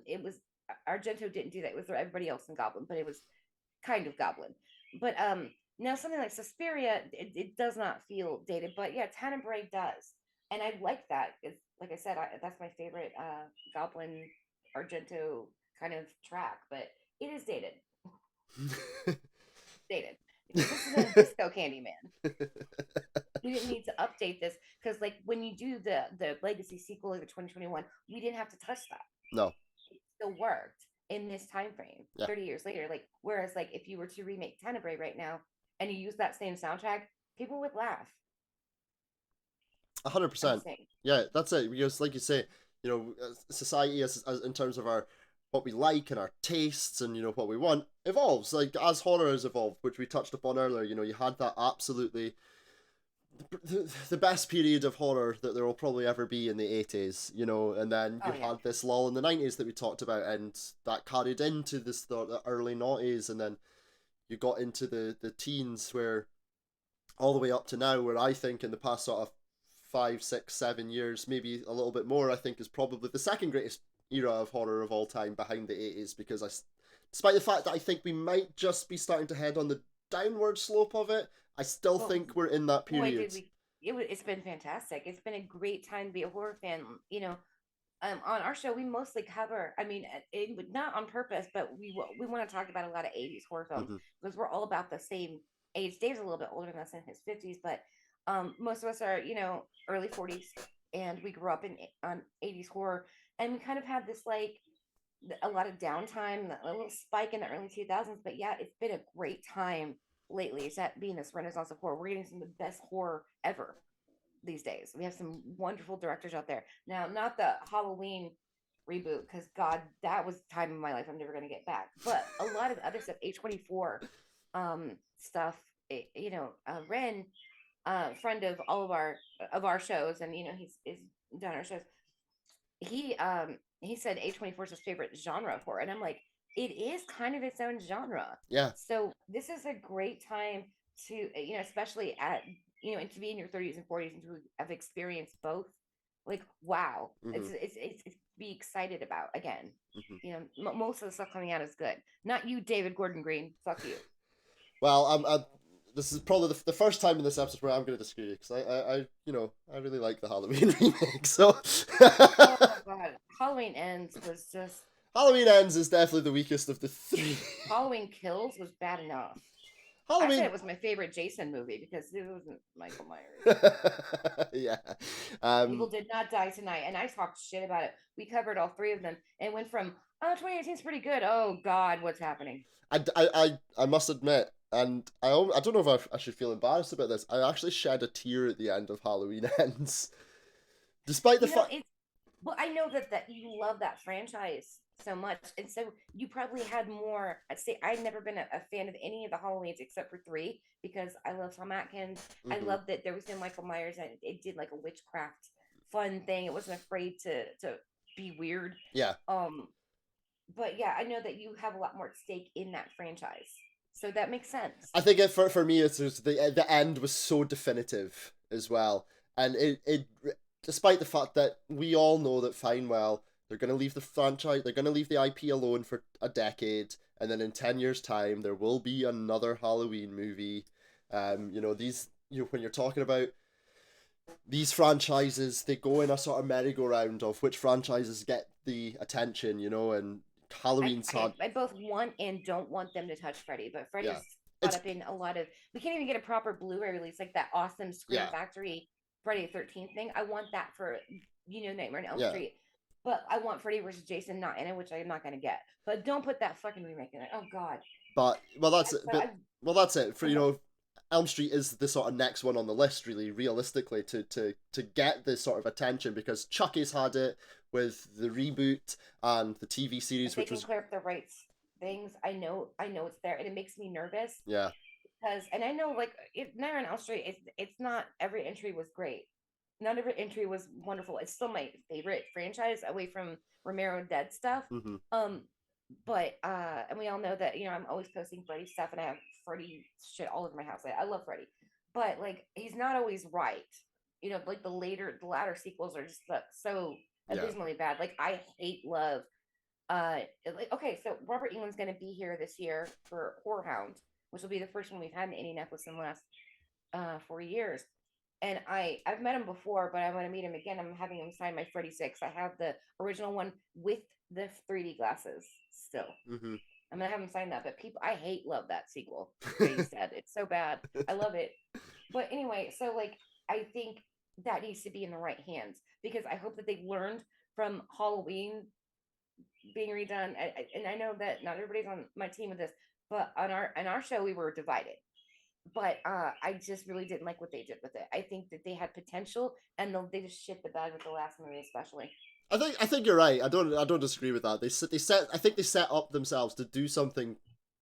it was Argento didn't do that. It was everybody else in Goblin, but it was kind of Goblin. But now something like Suspiria, it does not feel dated, but yeah, Tenebrae does, and I like that. It's like I said, that's my favorite Goblin Argento kind of track, but it is dated. Dated because this is a disco Candyman. We didn't need to update this because, like, when you do the Legacy sequel, like the 2021, we didn't have to touch that. No. It still worked in this time frame, Yeah. 30 years later. Like, whereas, like, if you were to remake Tenebrae right now and you use that same soundtrack, people would laugh. I'm 100%. just saying. Yeah, that's it. Because, like you say, society as in terms of our what we like and our tastes and what we want evolves. Like as horror has evolved, which we touched upon earlier. You had that absolutely the best period of horror that there will probably ever be in the 80s, and then you Oh yeah. had this lull in the 90s that we talked about, and that carried into the early 90s, and then you got into the teens, where all the way up to now, where I think in the past sort of 5, 6, 7 years, maybe a little bit more, I think is probably the second greatest era of horror of all time behind the 80s, because despite the fact that I think we might just be starting to head on the downward slope of it, I still Well, think we're in that boy, period. did we. It's been fantastic. It's been a great time to be a horror fan. On our show, we mostly cover. I mean, not on purpose, but we want to talk about a lot of '80s horror films Mm-hmm. because we're all about the same age. Dave's a little bit older than us in his 50s, but most of us are early 40s, and we grew up in on '80s horror, and we kind of had this like a lot of downtime, a little spike in the early 2000s. But yeah, it's been a great time lately. It's at being this renaissance of horror. We're getting some of the best horror ever these days. We have some wonderful directors out there. Now, not the Halloween reboot, because God, that was the time of my life I'm never going to get back. But a lot of other stuff, A24 stuff, Ren, friend of all of our shows, and he's done our shows. He said A24 is his favorite genre of horror, and I'm like, it is kind of its own genre. Yeah. So this is a great time to especially at and to be in your 30s and 40s and to have experienced both. Like, wow, Mm-hmm. it's be excited about again. Mm-hmm. Most of the stuff coming out is good. Not you, David Gordon Green. Fuck you. Well, this is probably the first time in this episode where I'm going to disagree, because I really like the Halloween remake. So Oh God, Halloween Ends was just Halloween Ends is definitely the weakest of the three. Halloween Kills was bad enough. I said Halloween. it was my favorite Jason movie because it wasn't Michael Myers. Yeah. People did not die tonight, and I talked shit about it. We covered all three of them and went from 2018 is pretty good. Oh God, what's happening? I must admit, and I don't know if I should feel embarrassed about this. I actually shed a tear at the end of Halloween Ends, despite the fact. It's well, I know that you love that franchise so much, and so you probably had more. I'd say I've never been a fan of any of the Halloweens except for three because I love Tom Atkins. I Mm-hmm. love that there was no Michael Myers and it did like a witchcraft fun thing. It wasn't afraid to be weird. Yeah. Um, but yeah, I know that you have a lot more at stake in that franchise, so that makes sense. I think for me, it's just the end was so definitive as well, and it despite the fact that we all know that fine well they're gonna leave the franchise, they're gonna leave the IP alone for a decade, and then in 10 years' time there will be another Halloween movie. You know these you when you're talking about these franchises, they go in a sort of merry-go-round of which franchises get the attention, you know, and I, Halloween's I had I both want and don't want them to touch Freddy, but yeah, Freddy's caught it's up in a lot of. We can't even get a proper Blu-ray release like that awesome Scream yeah, Factory Friday the 13th thing. I want that for Nightmare on Elm yeah. Street, but I want Freddy versus Jason not in it, which I'm not gonna get. But don't put that fucking remake in it. Oh God. But well, that's And it. so But well, that's it. For go ahead. Elm Street is the sort of next one on the list, really, realistically, to get this sort of attention because Chucky's had it with the reboot and the TV If series, they which can was clear up the rights things, I know it's there, and it makes me nervous yeah, because, and I know like Nightmare on Elm Street, it's not every entry was great. Not every entry was wonderful. It's still my favorite franchise away from Romero Dead stuff. hmm Um, but and we all know that I'm always posting Freddy stuff, and I have Freddy shit all over my house. I love Freddy, but like he's not always right. Like the latter sequels are just like, so yeah, abysmally bad. Like I hate love like okay, so Robert England's going to be here this year for Horror Hound, which will be the first one we've had in Indianapolis in the last 4 years. And I've met him before, but I want to meet him again. I'm having him sign my Freddy Six. I have the original one with the 3D glasses still. hmm I'm gonna have him sign that. But people, I hate love that sequel. Freddy's Dead. It's so bad. I love it. But anyway, so like I think that needs to be in the right hands because I hope that they've learned from Halloween being redone. And I know that not everybody's on my team with this, but on our show we were divided. But I just really didn't like what they did with it. I think that they had potential, and they just shit the bed with the last movie, especially. I think you're right. I don't disagree with that. They set I think they set up themselves to do something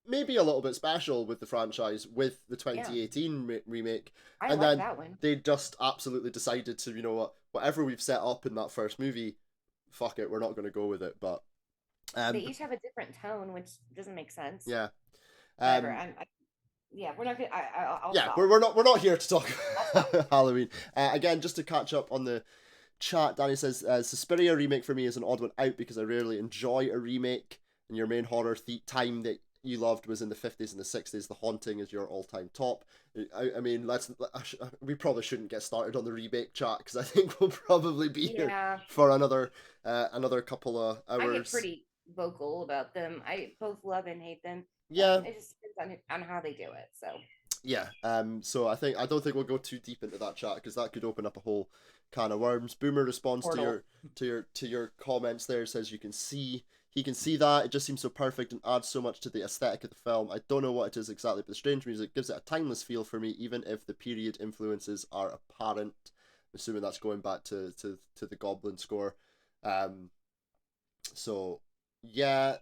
maybe a little bit special with the franchise with the Yeah, 2018 remake, I and like then that one. they just absolutely decided to whatever we've set up in that first movie, fuck it, we're not going to go with it. But They um each have a different tone, which doesn't make sense. yeah Whatever. um Yeah, we're not gonna. I'll yeah stop. we're not here to talk I'll stop. Halloween again. Just to catch up on the chat, Danny says Suspiria remake for me is an odd one out because I rarely enjoy a remake, and your main horror time that you loved was in the 50s and the 60s. The Haunting is your all-time top. I mean, we probably shouldn't get started on the remake chat because I think we'll probably be here Yeah, for another couple of I get hours. pretty vocal about them. I both love and hate them. Yeah, It just depends on how they do it. So yeah. So I don't think we'll go too deep into that chat because that could open up a whole can of worms. Boomer responds to portal. your comments there. Says he can see that it just seems so perfect and adds so much to the aesthetic of the film. I don't know what it is exactly, but the strange music gives it a timeless feel for me, even if the period influences are apparent. I'm assuming that's going back to the Goblin score. Um, so yeah,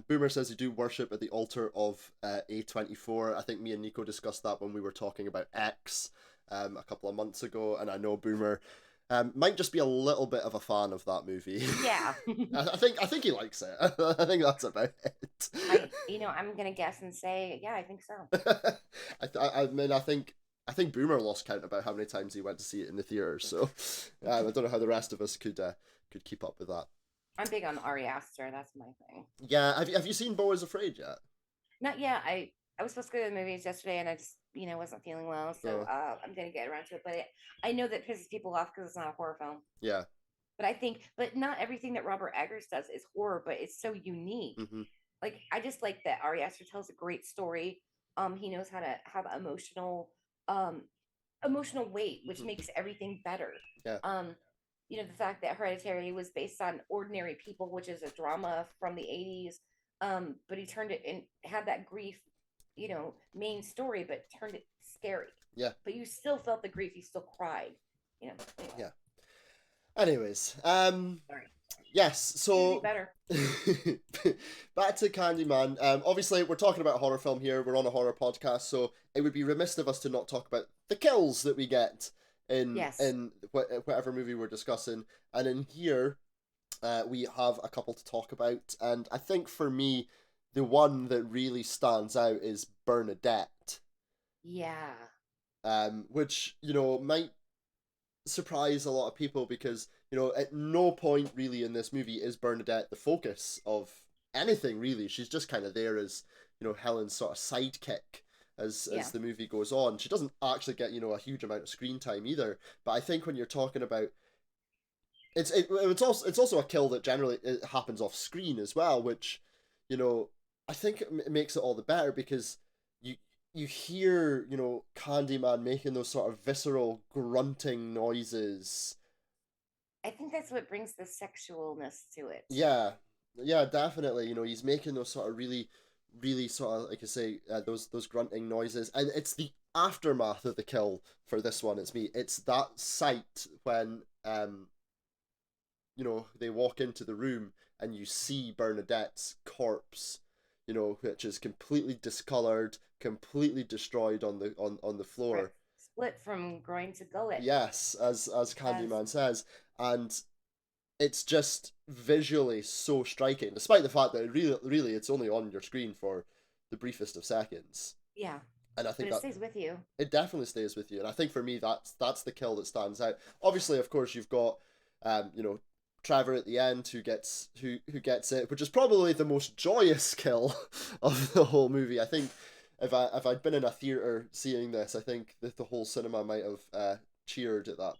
Boomer says they do worship at the altar of A24. I think me and Nico discussed that when we were talking about X a couple of months ago, and I know Boomer might just be a little bit of a fan of that movie. Yeah. I think he likes it. I think that's about it. I'm gonna guess and say, yeah, I think so. I mean, I think Boomer lost count about how many times he went to see it in the theater. So I don't know how the rest of us could keep up with that. I'm big on Ari Aster. That's my thing. Yeah, have you seen Beau is Afraid yet? Not yet. I was supposed to go to the movies yesterday, and I just wasn't feeling well, so No. I'm gonna get around to it. But I know that pisses people off because it's not a horror film. Yeah. But not everything that Robert Eggers does is horror, but it's so unique. hmm Like I just like that Ari Aster tells a great story. He knows how to have um emotional weight, which hmm makes everything better. Yeah. The fact that Hereditary was based on ordinary people, which is a drama from the 80s. But he turned it and had that grief, main story, but turned it scary. Yeah. But you still felt the grief, you still cried. Anyway, Yeah. Anyways, sorry. yes. Could be So better. back to Candyman. Obviously, we're talking about a horror film here. We're on a horror podcast, so it would be remiss of us to not talk about the kills that we get Yes. in whatever movie we're discussing. And in here, we have a couple to talk about, and I think for me, the one that really stands out is Bernadette, Yeah. which might surprise a lot of people because at no point really in this movie is Bernadette the focus of anything really. She's just kind of there as Helen's sort of sidekick as Yeah. the movie goes on. She doesn't actually get a huge amount of screen time either. But I think when you're talking about it's also a kill that generally it happens off screen as well, which you know I think it makes it all the better because you you hear Candyman making those sort of visceral grunting noises. I think that's what brings the sexualness to it. Yeah, yeah, definitely. He's making those sort of really, really sort of like I say those grunting noises, and it's the aftermath of the kill for this one. It's that sight when they walk into the room and you see Bernadette's corpse, which is completely discolored, completely destroyed on the Right. floor. Split from groin to gullet. Yes, as As Candyman says, and it's just visually so striking, despite the fact that really it's only on your screen for the briefest of seconds. yeah, And I but think it that stays with you. it definitely stays with you. And I think for me, that's the kill that stands out. Obviously, of course, you've got, Trevor at the end who gets it, which is probably the most joyous kill of the whole movie. I think if I'd been in a theater seeing this, I think that the whole cinema might have cheered at that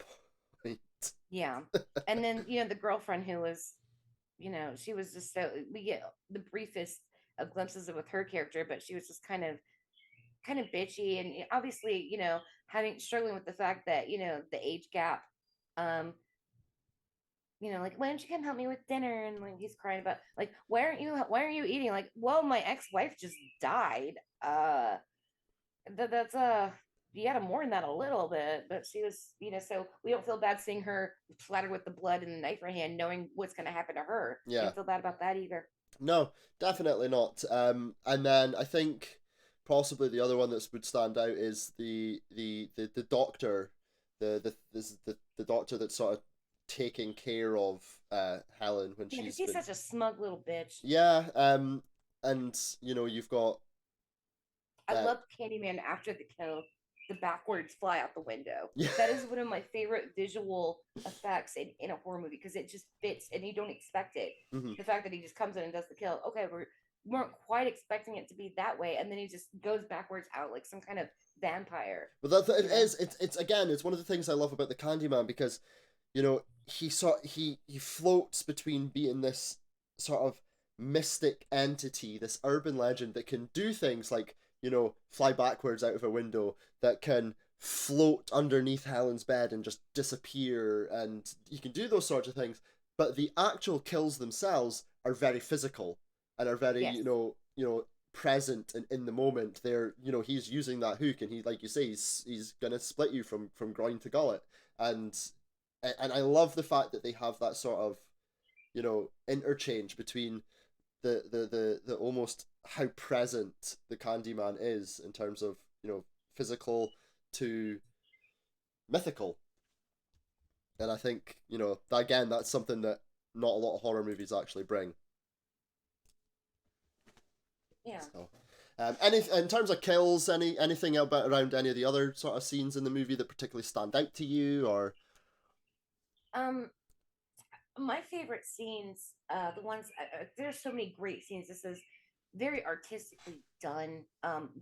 point. Yeah. And then, the girlfriend who was, she was just so we get the briefest of glimpses of with her character, but she was just kind of bitchy and obviously, having struggling with the fact that, the age gap. Um, like, why don't you come help me with dinner? And like he's crying about like, why aren't you eating? Like, well, my ex-wife just died. That's you gotta mourn that a little bit, but she was, so we don't feel bad seeing her splattered with the blood and the knife in her hand, knowing what's gonna happen to her. We Yeah. don't feel bad about that either. No, definitely not. And then I think possibly the other one that would stand out is the doctor, the doctor that's sort of taking care of Helen when Yeah, because she's he's been. such a smug little bitch. Yeah. And you've got I uh love Candyman after the kill, the backwards fly out the window. yeah. That is one of my favorite visual effects in a horror movie because it just fits and you don't expect it. Mhm. The fact that he just comes in and does the kill, okay, we weren't quite expecting it to be that way, and then he just goes backwards out like some kind of vampire, But that it you know? is it's again it's one of the things I love about the Candyman because he floats between being this sort of mystic entity, this urban legend that can do things like fly backwards out of a window, that can float underneath Helen's bed and just disappear, and he can do those sorts of things. But the actual kills themselves are very physical and are very Yes. present and in the moment. They're he's using that hook, and he, like you say, he's gonna split you from groin to gullet, and I love the fact that they have that sort of interchange between the almost how present the Candyman is in terms of physical to mythical. And I think that, again, that's something that not a lot of horror movies actually bring. Yeah. So any in terms of kills, anything about around any of the other sort of scenes in the movie that particularly stand out to you, or Um, my favorite scenes, the ones there's so many great scenes. This is very artistically done.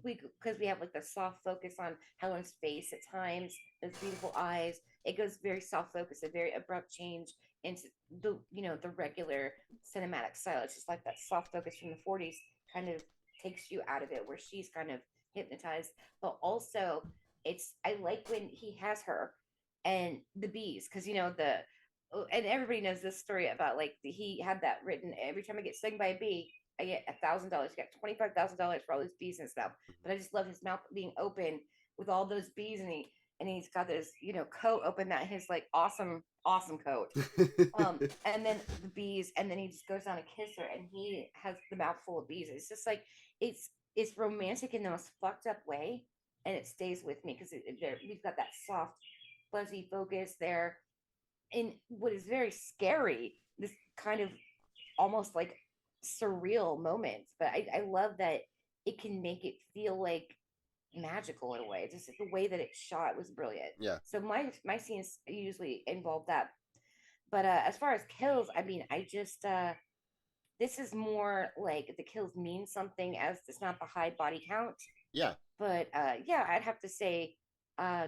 We because we have like the soft focus on Helen's face at times, those beautiful eyes. It goes very soft focus, a very abrupt change into the regular cinematic style. It's just like that soft focus from the 40s kind of takes you out of it, where she's kind of hypnotized. But also, I like when he has her and the bees, because and everybody knows this story about like he had that written. Every time I get stung by a bee, I get $1,000. You got $25,000 for all these bees and stuff. But I just love his mouth being open with all those bees, and he's got this coat open, that his like awesome coat. And then the bees, and then he just goes down to kiss her, and he has the mouth full of bees. It's just like it's romantic in the most fucked up way, and it stays with me because we've got that soft fuzzy focus there in what is very scary, this kind of almost like surreal moments. But I love that it can make it feel like magical in a way. Just the way that it's shot was brilliant. Yeah. So my scenes usually involve that. But as far as kills, I mean, I just this is more like the kills mean something as it's not the high body count. Yeah. But yeah, I'd have to say uh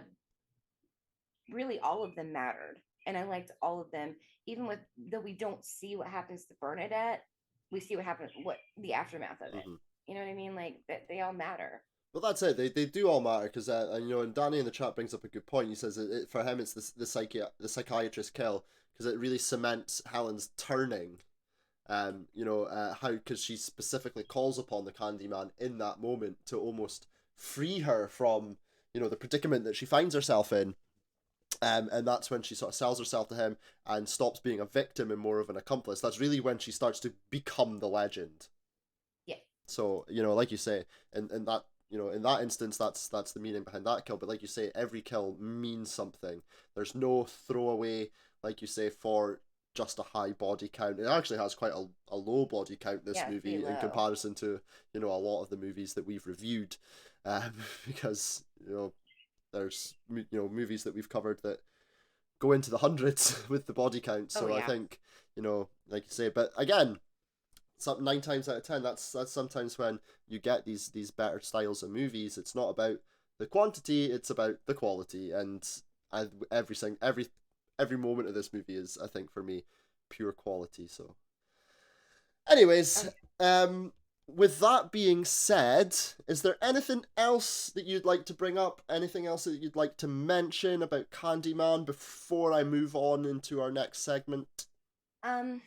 really all of them mattered. And I liked all of them, even with though we don't see what happens to Bernadette, we see what happens, what the aftermath of it. Hmm. You know what I mean? Like that they all matter. Well, that's it. They do all matter because and Danny in the chat brings up a good point. He says for him it's the psychiatrist kill because it really cements Helen's turning. How because she specifically calls upon the Candyman in that moment to almost free her from the predicament that she finds herself in. And that's when she sort of sells herself to him and stops being a victim and more of an accomplice. That's really when she starts to become the legend. Yeah. So, like you say, and that in that instance, that's the meaning behind that kill. But like you say, every kill means something. There's no throwaway, like you say, for just a high body count. It actually has quite a low body count, this Yeah, it's pretty movie, in low. comparison to a lot of the movies that we've reviewed, because there's movies that we've covered that go into the hundreds with the body count. Oh So I yeah. think like you say, but again, some 9 times out of 10, that's sometimes when you get these better styles of movies. It's not about the quantity, it's about the quality. And every moment of this movie is, I think, for me, pure quality. So anyways, Oh, with that being said, is there anything else that you'd like to bring up? Anything else that you'd like to mention about Candyman before I move on into our next segment? um,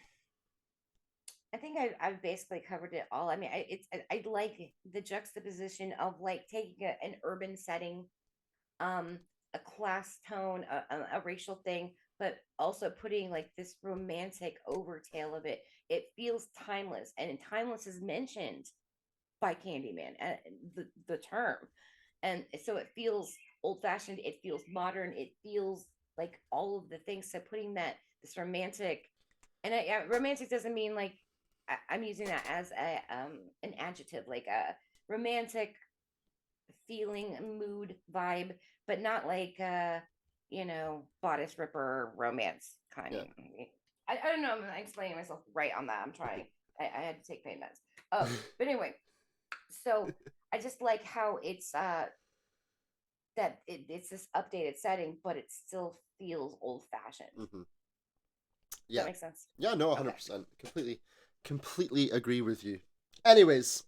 I think I've basically covered it all. I mean, I like the juxtaposition of like taking an urban setting, um, a class tone, a racial thing, but also putting like this romantic overtale of it. It feels timeless, and timeless is mentioned by Candyman, the term, and so it feels old fashioned. It feels modern. It feels like all of the things. So putting that this romantic, and romantic doesn't mean like I'm using that as an adjective, like a romantic feeling, mood, vibe, but not like bodice ripper romance kind Yeah. of. I don't know. I'm explaining myself right on that. I'm trying. I had to take pain meds. But anyway, so I just like how it's it's this updated setting, but it still feels old fashioned. Does Hmm. that Yeah. make sense? Yeah, no, Okay. 100%. Completely agree with you. Anyways,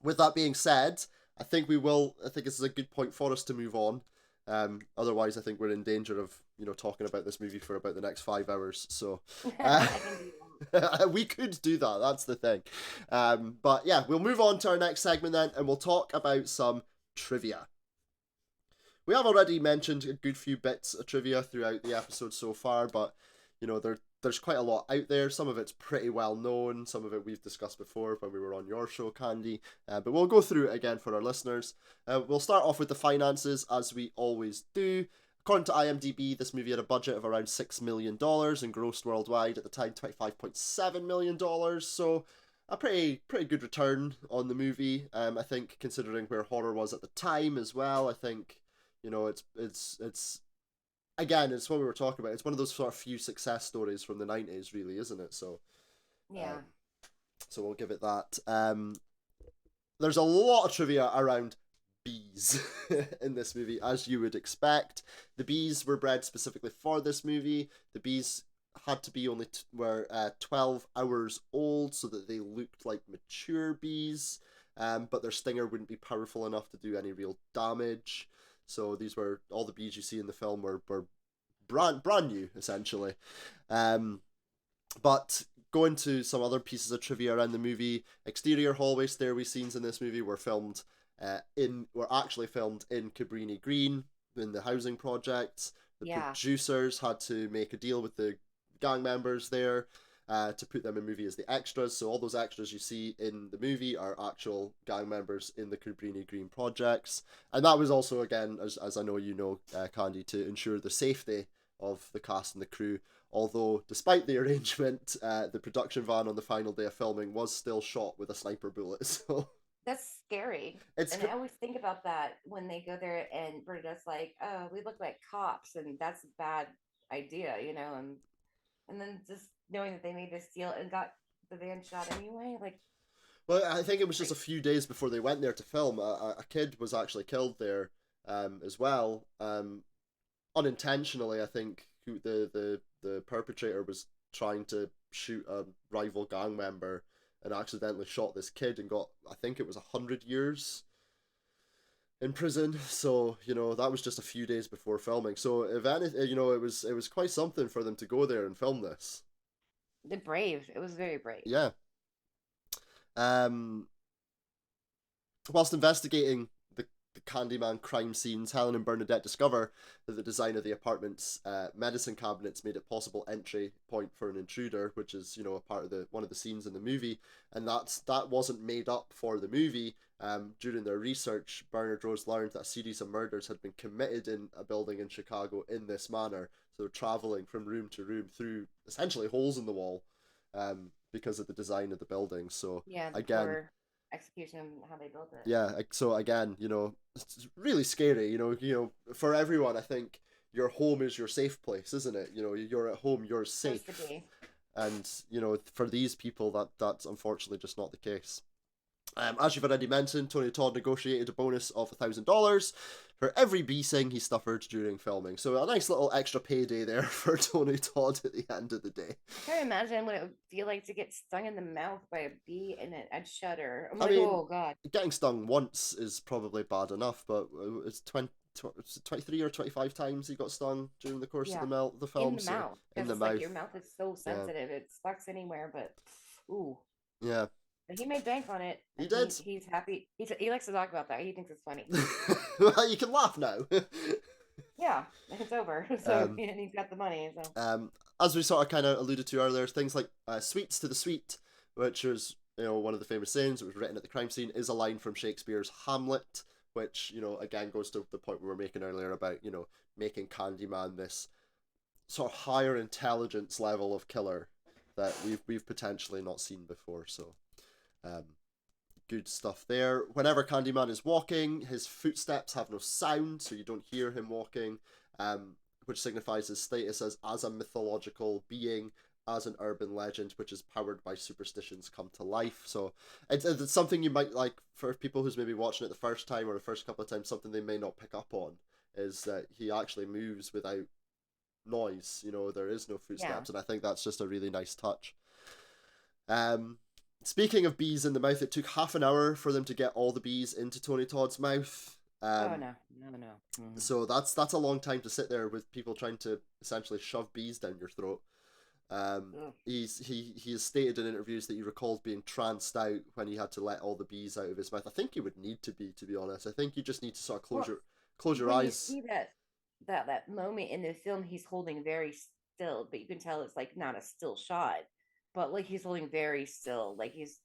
with that being said, I think this is a good point for us to move on. Otherwise, I think we're in danger of, talking about this movie for about the next 5 hours. So, I can do we could do that. That's the thing. But yeah, we'll move on to our next segment then, and we'll talk about some trivia. We have already mentioned a good few bits of trivia throughout the episode so far, but there's quite a lot out there. Some of it's pretty well known. Some of it we've discussed before when we were on your show, Candy. But we'll go through it again for our listeners. We'll start off with the finances, as we always do. According to IMDb, this movie had a budget of around $6 million and grossed worldwide at the time $25.7 million. So a pretty good return on the movie. I think considering where horror was at the time as well. I think it's again, it's what we were talking about. It's one of those sort of few success stories from the 90s, really, isn't it? So, Yeah. um, so we'll give it that. There's a lot of trivia around bees in this movie, as you would expect. The bees were bred specifically for this movie. The bees had to be only were 12 hours old so that they looked like mature bees, but their stinger wouldn't be powerful enough to do any real damage. So these were all the bees you see in the film were brand new essentially. Um, but going to some other pieces of trivia around the movie, exterior hallway stairway scenes in this movie were actually filmed in Cabrini Green in the housing projects. The Yeah. producers had to make a deal with the gang members there. to put them in movie as the extras. So all those extras you see in the movie are actual gang members in the Cabrini Green projects. And that was also, again, as I know you know, Candy, to ensure the safety of the cast and the crew. Although, despite the arrangement, the production van on the final day of filming was still shot with a sniper bullet. So That's scary. it's And I always think about that when they go there and Bernadette's like, oh, we look like cops, and that's a bad idea, and then just knowing that they made this deal and got the van shot anyway, like well, I think it was just a great. few days before they went there to film. A kid was actually killed there, as well, unintentionally. I think the perpetrator was trying to shoot a rival gang member and accidentally shot this kid and got, I think it was 100 years in prison. So that was just a few days before filming. So if anything, it was quite something for them to go there and film this. The brave. It was very brave. Yeah. Um, Whilst investigating the Candyman crime scenes, Helen and Bernadette discover that the design of the apartment's medicine cabinets made it possible entry point for an intruder, which is a part of the one of the scenes in the movie, and that wasn't made up for the movie. During their research, Bernard Rose learned that a series of murders had been committed in a building in Chicago in this manner. So they're traveling from room to room through essentially holes in the wall, because of the design of the building. So Yeah, the again, poor execution of how they built it. yeah, so again, it's really scary. For everyone, I think your home is your safe place, isn't it? You're at home, you're Supposed to safe, be. and for these people, that's unfortunately just not the case. As you've already mentioned, Tony Todd negotiated a bonus of $1,000 for every bee sting he suffered during filming. So a nice little extra payday there for Tony Todd at the end of the day. I can't imagine what it would feel like to get stung in the mouth by a bee, and I'd shudder. I'm I like, mean, oh God. getting stung once is probably bad enough, but it's 23 or 25 times he got stung during the course of Yeah. the In film. the So mouth. in Because the it's like your mouth, mouth is so yeah, sensitive. It sucks anywhere, but ooh. yeah, But he made bank on it, he and did. he's happy. He likes to talk about that. He thinks it's funny. Well, you can laugh now. Yeah, it's over. So um, and he's got the money. So um, as we sort of kind of alluded to earlier, things like "sweets to the sweet," which is one of the famous sayings that was written at the crime scene, is a line from Shakespeare's Hamlet, which again goes to the point we were making earlier about making Candyman this sort of higher intelligence level of killer that we've potentially not seen before. So, um, good stuff there. Whenever Candyman is walking, his footsteps have no sound, so you don't hear him walking, which signifies his status as a mythological being, as an urban legend, which is powered by superstitions come to life. So it's something you might like for people who's maybe watching it the first time or the first couple of times, something they may not pick up on is that he actually moves without noise. There is no yeah. footsteps, and I think that's just a really nice touch. Um, Speaking of bees in the mouth, it took half an hour for them to get all the bees into Tony Todd's mouth. Oh no, no, no. Mhm. So that's a long time to sit there with people trying to essentially shove bees down your throat. Ugh. He has stated in interviews that he recalled being tranced out when he had to let all the bees out of his mouth. I think he would need to be honest. I think you just need to sort of Well, close your when you eyes. see that moment in the film, he's holding very still, but you can tell it's like not a still shot, but like he's holding very still, like he's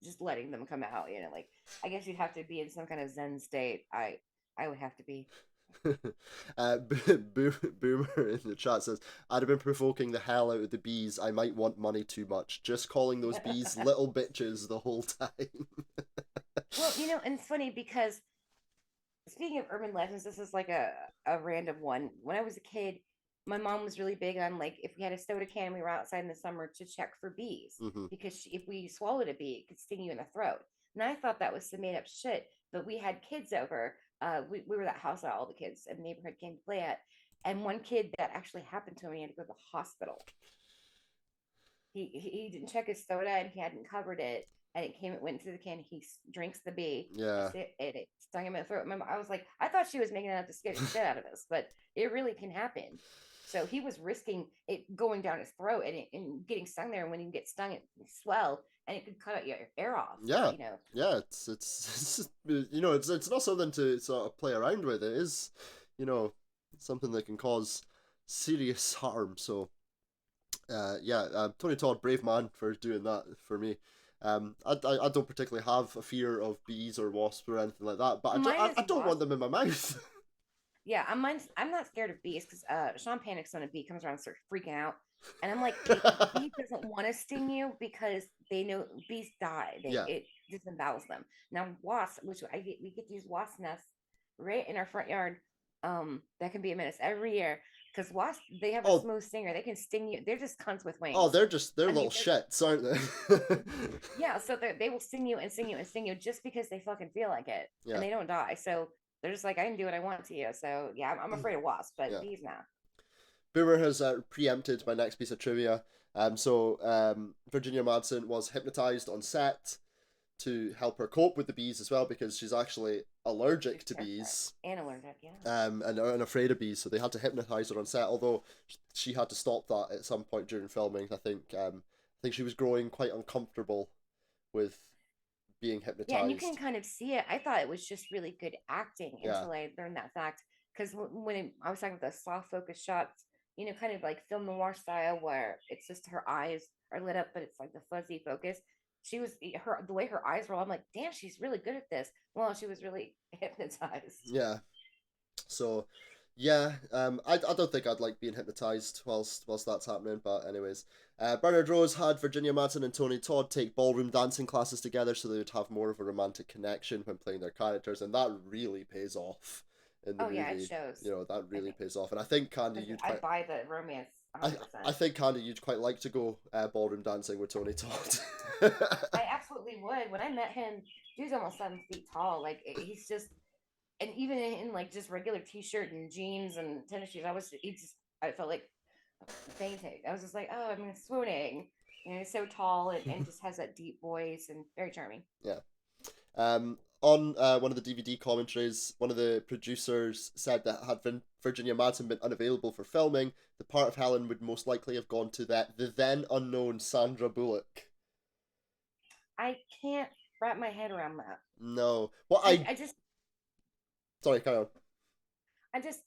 just letting them come out. Like I guess you'd have to be in some kind of Zen state. I would have to be. Boomer in the chat says, "I'd have been provoking the hell out of the bees. I might want money too much. Just calling those bees little bitches the whole time." Well, and it's funny because speaking of urban legends, this is like a random one. When I was a kid, my mom was really big on like if we had a soda can, we were outside in the summer to check for bees Hmm. because if we swallowed a bee, it could sting you in the throat. And I thought that was some made up shit. But we had kids over. We were that house that all the kids in the neighborhood came to play at. And one kid that actually happened to him, he had to go to the hospital. He didn't check his soda and he hadn't covered it, and it went into the can. He drinks the bee. Yeah. It stung him in the throat. Remember, I was like, I thought she was making it up to scare the shit out of us, but it really can happen. So he was risking it going down his throat and getting stung there. And when you get stung, it swell and it could cut out your air off. So Yeah. Yeah, it's not something to sort of play around with. It is, you know, something that can cause serious harm. So Yeah, Tony Todd, brave man for doing that for me. I don't particularly have a fear of bees or wasps or anything like that, but Mine is I don't want wasp. them in my mouth. Yeah, I'm not scared of bees because Sean panics when a bee comes around and starts freaking out. And I'm like, a bee doesn't want to sting you because they know bees die. Yeah. It disembowels them. Now wasps, which we get these wasp nests right in our front yard. That can be a menace every year because wasps they have a Oh, smooth stinger. They can sting you. They're just cunts with oh, wings. they're I mean, little shits, aren't they? yeah. So they will sting you and sting you and sting you just because they fucking feel like it, and Yeah. they don't die. So they're just like, I can do what I want to you. So yeah, I'm afraid of wasps, but Yeah. bees now. Boomer has preempted my next piece of trivia. Virginia Madsen was hypnotized on set to help her cope with the bees as well because she's actually allergic She's to terrified bees, and allergic. Yeah. and afraid of bees. So they had to hypnotize her on set. Although she had to stop that at some point during filming. I think she was growing quite uncomfortable with being Yeah, and you can hypnotized. kind of see it. I thought it was just really good acting Yeah. until I learned that fact. Because I was talking about the soft focus shots, kind of like film noir style, where it's just her eyes are lit up, but it's like the fuzzy focus. She was her the way her eyes roll. I'm like, damn, she's really good at this. Well, she was really hypnotized. Yeah. So, yeah, I don't think I'd like being hypnotized whilst that's happening. But anyways, Bernard Rose had Virginia Madsen and Tony Todd take ballroom dancing classes together, so they would have more of a romantic connection when playing their characters, and that really pays off in the Oh yeah, it movie. shows. You know, that I really think pays off, and I think Candy, you'd I quite. buy the romance I, 100%. I think Candy, you'd quite like to go ballroom dancing with Tony Todd. I absolutely would. When I met him, he was almost 7 feet tall. Like he's just, and even in like just regular t-shirt and jeans and tennis shoes, I felt like fainting. I was just like, oh, I'm swooning. He's so tall and just has that deep voice and very charming. Yeah. On one of the DVD commentaries, one of the producers said that had Virginia Madsen been unavailable for filming, the part of Helen would most likely have gone to the then unknown Sandra Bullock. I can't wrap my head around that. No. I just Sorry, carry on. I just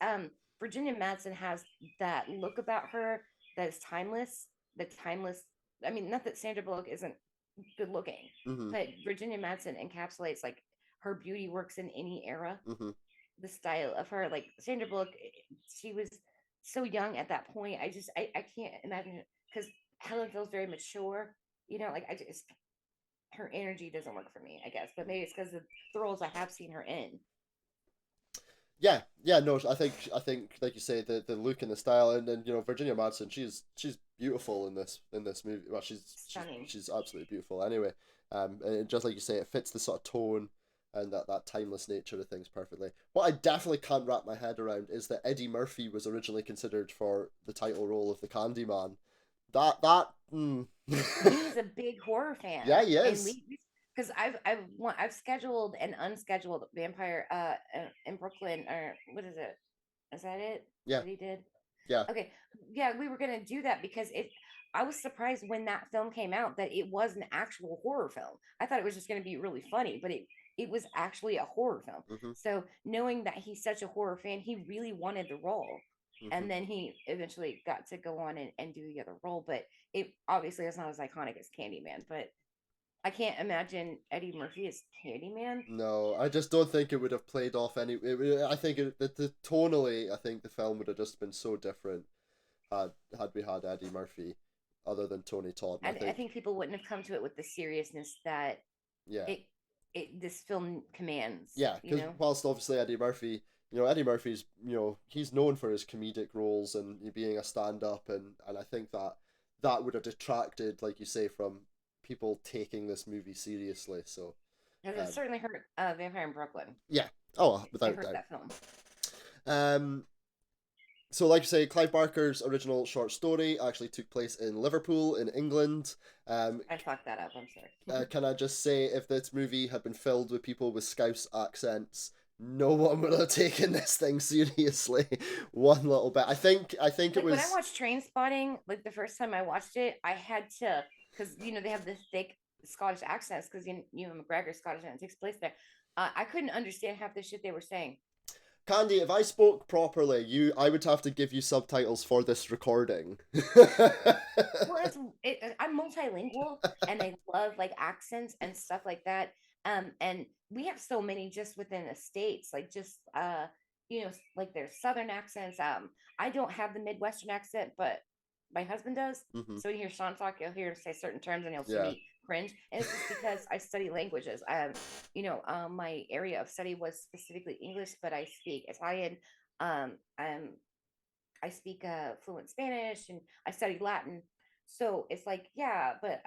Virginia Madsen has that look about her that is timeless. The timeless. I mean, not that Sandra Bullock isn't good looking, Mm-hmm. but Virginia Madsen encapsulates like her beauty works in any era. Mm-hmm. The style of her, like Sandra Bullock, she was so young at that point. I can't imagine because Helen feels very mature. Like I just her energy doesn't work for me. I guess, but maybe it's because of the roles I have seen her in. Yeah, yeah, no, I think like you say, the look and the style, and then Virginia Madsen, she's beautiful in this movie. Well, Stunning. she's absolutely beautiful. Anyway, and just like you say, it fits the sort of tone and that timeless nature of things perfectly. What I definitely can't wrap my head around is that Eddie Murphy was originally considered for the title role of the Candyman. That He's a big horror fan, yeah, he and is. we because I've scheduled an unscheduled vampire in Brooklyn, or what is it? Is that it Yeah, that he did? yeah. Okay, yeah, we were gonna do that because it. I was surprised when that film came out that it was an actual horror film. I thought it was just gonna be really funny, but it was actually a horror film. Mm-hmm, So knowing that he's such a horror fan, he really wanted the role. mm-hmm. And then he eventually got to go on and do the other role, but it obviously is not as iconic as Candyman. But I can't imagine Eddie Murphy as Candyman. No, I just don't think it would have played off any. I think the tonally, I think the film would have just been so different had we had Eddie Murphy, other than Tony Todd. And I I think think people wouldn't have come to it with the seriousness that yeah, it this film commands. yeah, because whilst obviously Eddie Murphy's he's known for his comedic roles and being a stand up, and I think that would have detracted, like you say, from people taking this movie seriously. So Because it um, certainly hurt Vampire in Brooklyn. yeah, oh, It without hurt doubt. that film. Um, So, like you say, Clive Barker's original short story actually took place in Liverpool, in England. I fucked that up. I'm sorry. Can I just say, if this movie had been filled with people with Scouse accents, no one would have taken this thing seriously one little bit. I think it Like when I was. watched Train Spotting, like the first time I watched it, I had to because they have the thick Scottish accents because McGregor's Scottish and it takes place there. I couldn't understand half the shit they were saying. Candy, if I spoke properly, I would have to give you subtitles for this recording. Well, I'm multilingual and I love like accents and stuff like that. And we have so many just within the states, like just like there's southern accents. I don't have the Midwestern accent, but my husband does. Hmm. So when you hear Sean talk, you'll hear him say certain terms and you'll see Yeah. me cringe. And it's just because I study languages. My area of study was specifically English, but I speak Italian. Um, um, I speak fluent Spanish and I studied Latin. So it's like, yeah, but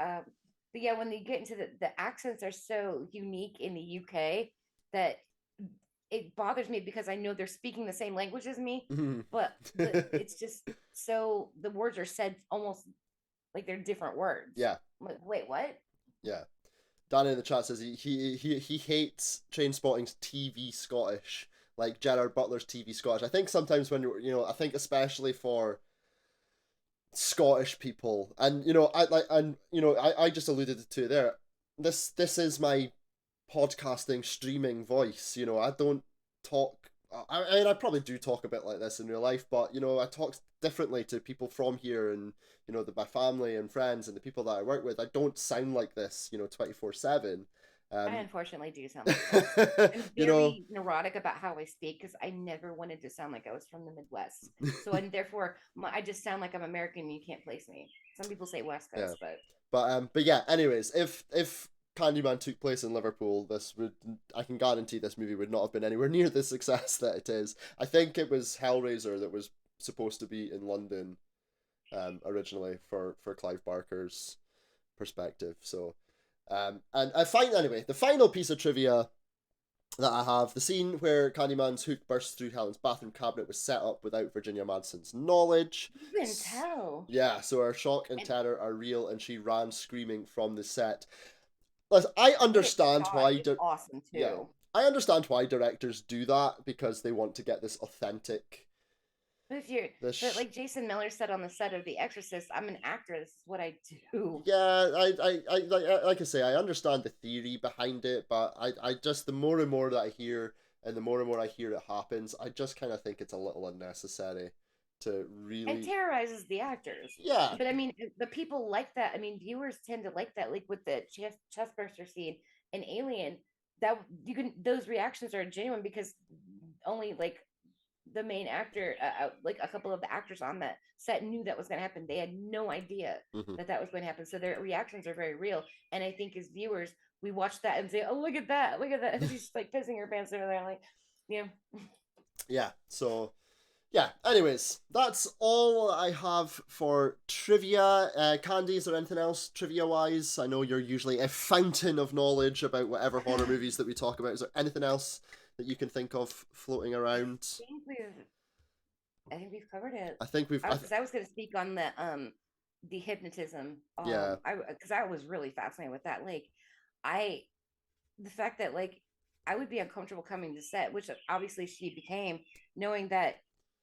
yeah, when you get into the accents are so unique in the UK that it bothers me because I know they're speaking the same language as me, Mhm. but it's just so the words are said almost like they're different words. Yeah. I'm like, wait, what? Yeah. Danny in the chat says he hates Trainspotting's TV Scottish, like Gerard Butler's TV Scottish. I think sometimes when I think especially for Scottish people, and I just alluded to there. This is my podcasting streaming voice. I don't talk. I mean, I probably do talk a bit like this in real life, but I talk differently to people from here, and my family and friends and the people that I work with. I don't sound like this, 24/7. I Um, unfortunately do sound like this. I'm you know, very neurotic about how I speak because I never wanted to sound like I was from the Midwest. So, and therefore, I just sound like I'm American and you can't place me. Some people say West yeah. Coast, but But yeah. Anyways, if Candyman took place in Liverpool, I can guarantee this movie would not have been anywhere near the success that it is. I think it was Hellraiser that was supposed to be in London, originally for Clive Barker's perspective. So, and I find anyway the final piece of trivia that I have, the scene where Candyman's hook bursts through Helen's bathroom cabinet was set up without Virginia Madsen's knowledge. you can tell. Yeah, so her shock and And terror are real, and she ran screaming from the set. Listen, I the way it's understand shot why. is awesome Yeah, too. I understand why directors do that because they want to get this authentic. But if you're, but This. like Jason Miller said on the set of The Exorcist, I'm an actor. This is what I do. Yeah, like I say, I understand the theory behind it, but I just the more and more that I hear, and the more and more I hear it happens, I just kind of think it's a little unnecessary to And really. terrorizes the actors. Yeah. But I mean, the people like that. I mean, viewers tend to like that, like with the chest burster scene in Alien. That you can those reactions are genuine because only like the main actor, like a couple of the actors on that set knew that was going to happen. They had no idea Hmm. that that was going to happen, so their reactions are very real. And I think as viewers, we watch that and say, "Oh, look at that! Look at that!" She's just like pissing her pants over there, like, yeah. Yeah. So yeah. Anyways, that's all I have for trivia. Candy, is there anything else trivia wise? I know you're usually a fountain of knowledge about whatever horror movies that we talk about. Is there anything else that you can think of floating I around? think we've I think we've covered it. I think we've. Because I was going to speak on the hypnotism. Yeah. I because I was really fascinated with that. Like, I the fact that like I would be uncomfortable coming to set, which obviously she became, knowing that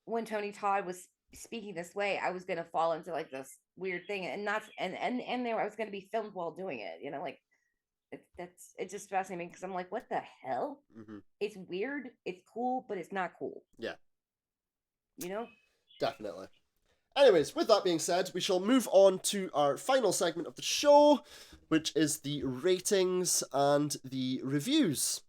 when Tony Todd was speaking this way, I was going to fall into like this weird thing, and not and there I was going to be filmed while doing it. Like it's just fascinating because I'm like, what the hell? Hmm. It's weird. It's cool, but it's not cool. Yeah. You know. Definitely. Anyways, with that being said, we shall move on to our final segment of the show, which is the ratings and the reviews.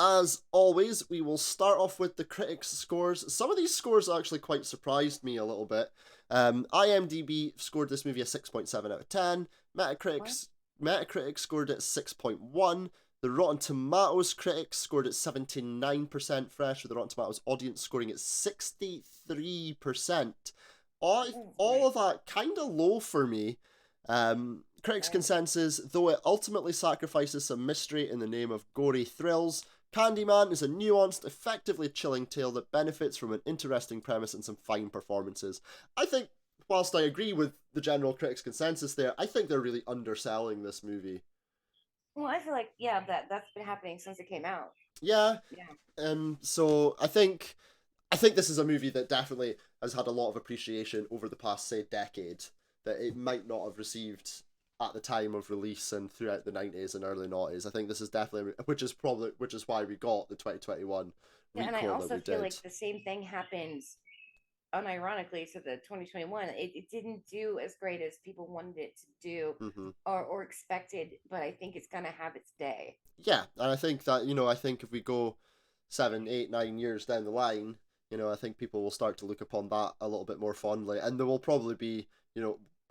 As always, we will start off with the critics' scores. Some of these scores actually quite surprised me a little bit. IMDb scored this movie a 6.7 out of 10. What? Metacritic scored it 6.1. The Rotten Tomatoes critics scored it 79% fresh, with the Rotten Tomatoes audience scoring it 63%. Oh, All right. of that kind of low for me. Critics' Okay. consensus, though it ultimately sacrifices some mystery in the name of gory thrills, Candyman is a nuanced, effectively chilling tale that benefits from an interesting premise and some fine performances. I think, whilst I agree with the general critics' consensus there, I think they're really underselling this movie. Well, I feel like yeah, that's been happening since it came out. Yeah, Yeah. so I think this is a movie that definitely has had a lot of appreciation over the past, say, decade, that it might not have received at the time of release and throughout the 90s and early noughties. I think this is definitely, which is why we got the 2021 Yeah, and I recall that also we feel did. like the same thing happens unironically. So the 2021, it didn't do as great as people wanted it to do Hmm. or expected, but I think it's gonna have its day. Yeah, and I think that, I think if we go 7, 8, 9 years down the line, I think people will start to look upon that a little bit more fondly, and there will probably be,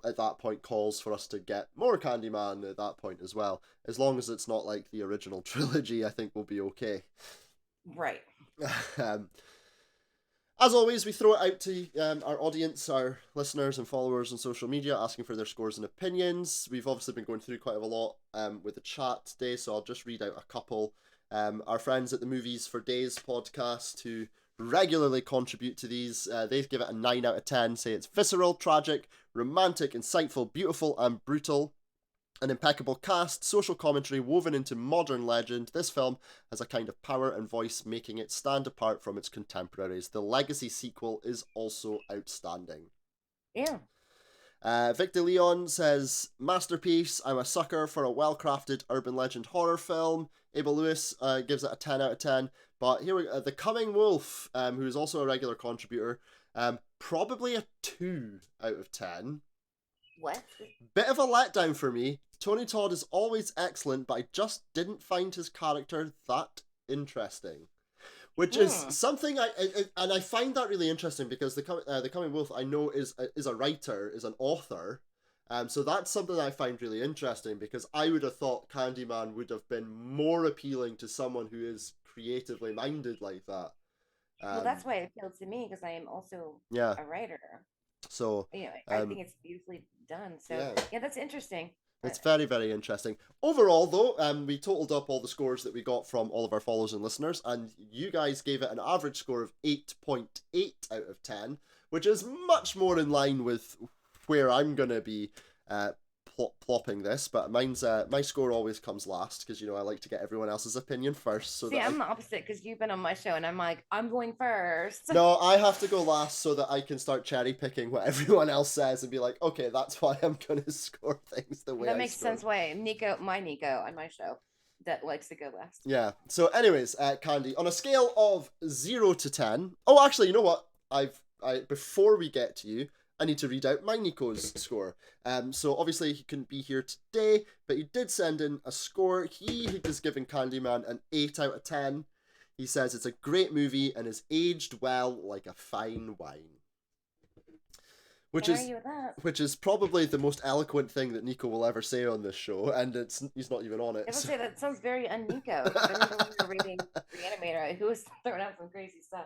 at that point, calls for us to get more Candyman at that point as well. As long as it's not like the original trilogy, I think we'll be okay. Right. um, as always, we throw it out to our audience, our listeners and followers on social media, asking for their scores and opinions. We've obviously been going through quite a lot with the chat today, so I'll just read out a couple. Our friends at the Movies for Days podcast, who regularly contribute to these, they give it a 9 out of 10, say it's visceral, tragic, romantic, insightful, beautiful, and brutal. An impeccable cast, social commentary woven into modern legend, this film has a kind of power and voice making it stand apart from its contemporaries. The Legacy sequel is also outstanding. Yeah. Victor Leon says, masterpiece. I'm a sucker for a well-crafted urban legend horror film. Abel Lewis gives it a 10 out of 10. But here we go. The Coming Wolf, who is also a regular contributor, probably a 2 out of 10. What? Bit of a letdown for me. Tony Todd is always excellent, but I just didn't find his character that interesting. Which is Hmm. something and I find that really interesting because the Coming Wolf I know is a writer, is an author, so that's something I find really interesting because I would have thought Candyman would have been more appealing to someone who is creatively minded like that. Well, Um, that's why it appealed to me because I am also yeah, a writer. so I um, think it's beautifully done. So yeah. yeah, that's interesting. It's very, very interesting. Overall, though, we totaled up all the scores that we got from all of our followers and listeners, and you guys gave it an average score of 8.8 out of 10, which is much more in line with where I'm going to be uh, plopping this. But my score always comes last because, I like to get everyone else's opinion first so See, that I. I'm the opposite because you've been on my show and I'm like, I'm going first. No, I have to go last so that I can start cherry picking what everyone else says and be like, okay, that's why I'm going to score things the way That I makes score sense. them. Why Nico on my show that likes to go last. Yeah. So, anyways, Candy, on a scale of 0 to 10. Oh, actually, you know what? I before we get to you, I need to read out my Nico's score. So obviously he couldn't be here today, but he did send in a score. He has given Candyman an 8 out of 10. He says it's a great movie and is aged well like a fine wine, which Can't is argue with that. which is probably the most eloquent thing that Nico will ever say on this show, and he's not even on I it. will So. say that sounds very un-Nico because I remember we were reading Reanimator, who was throwing out some crazy stuff.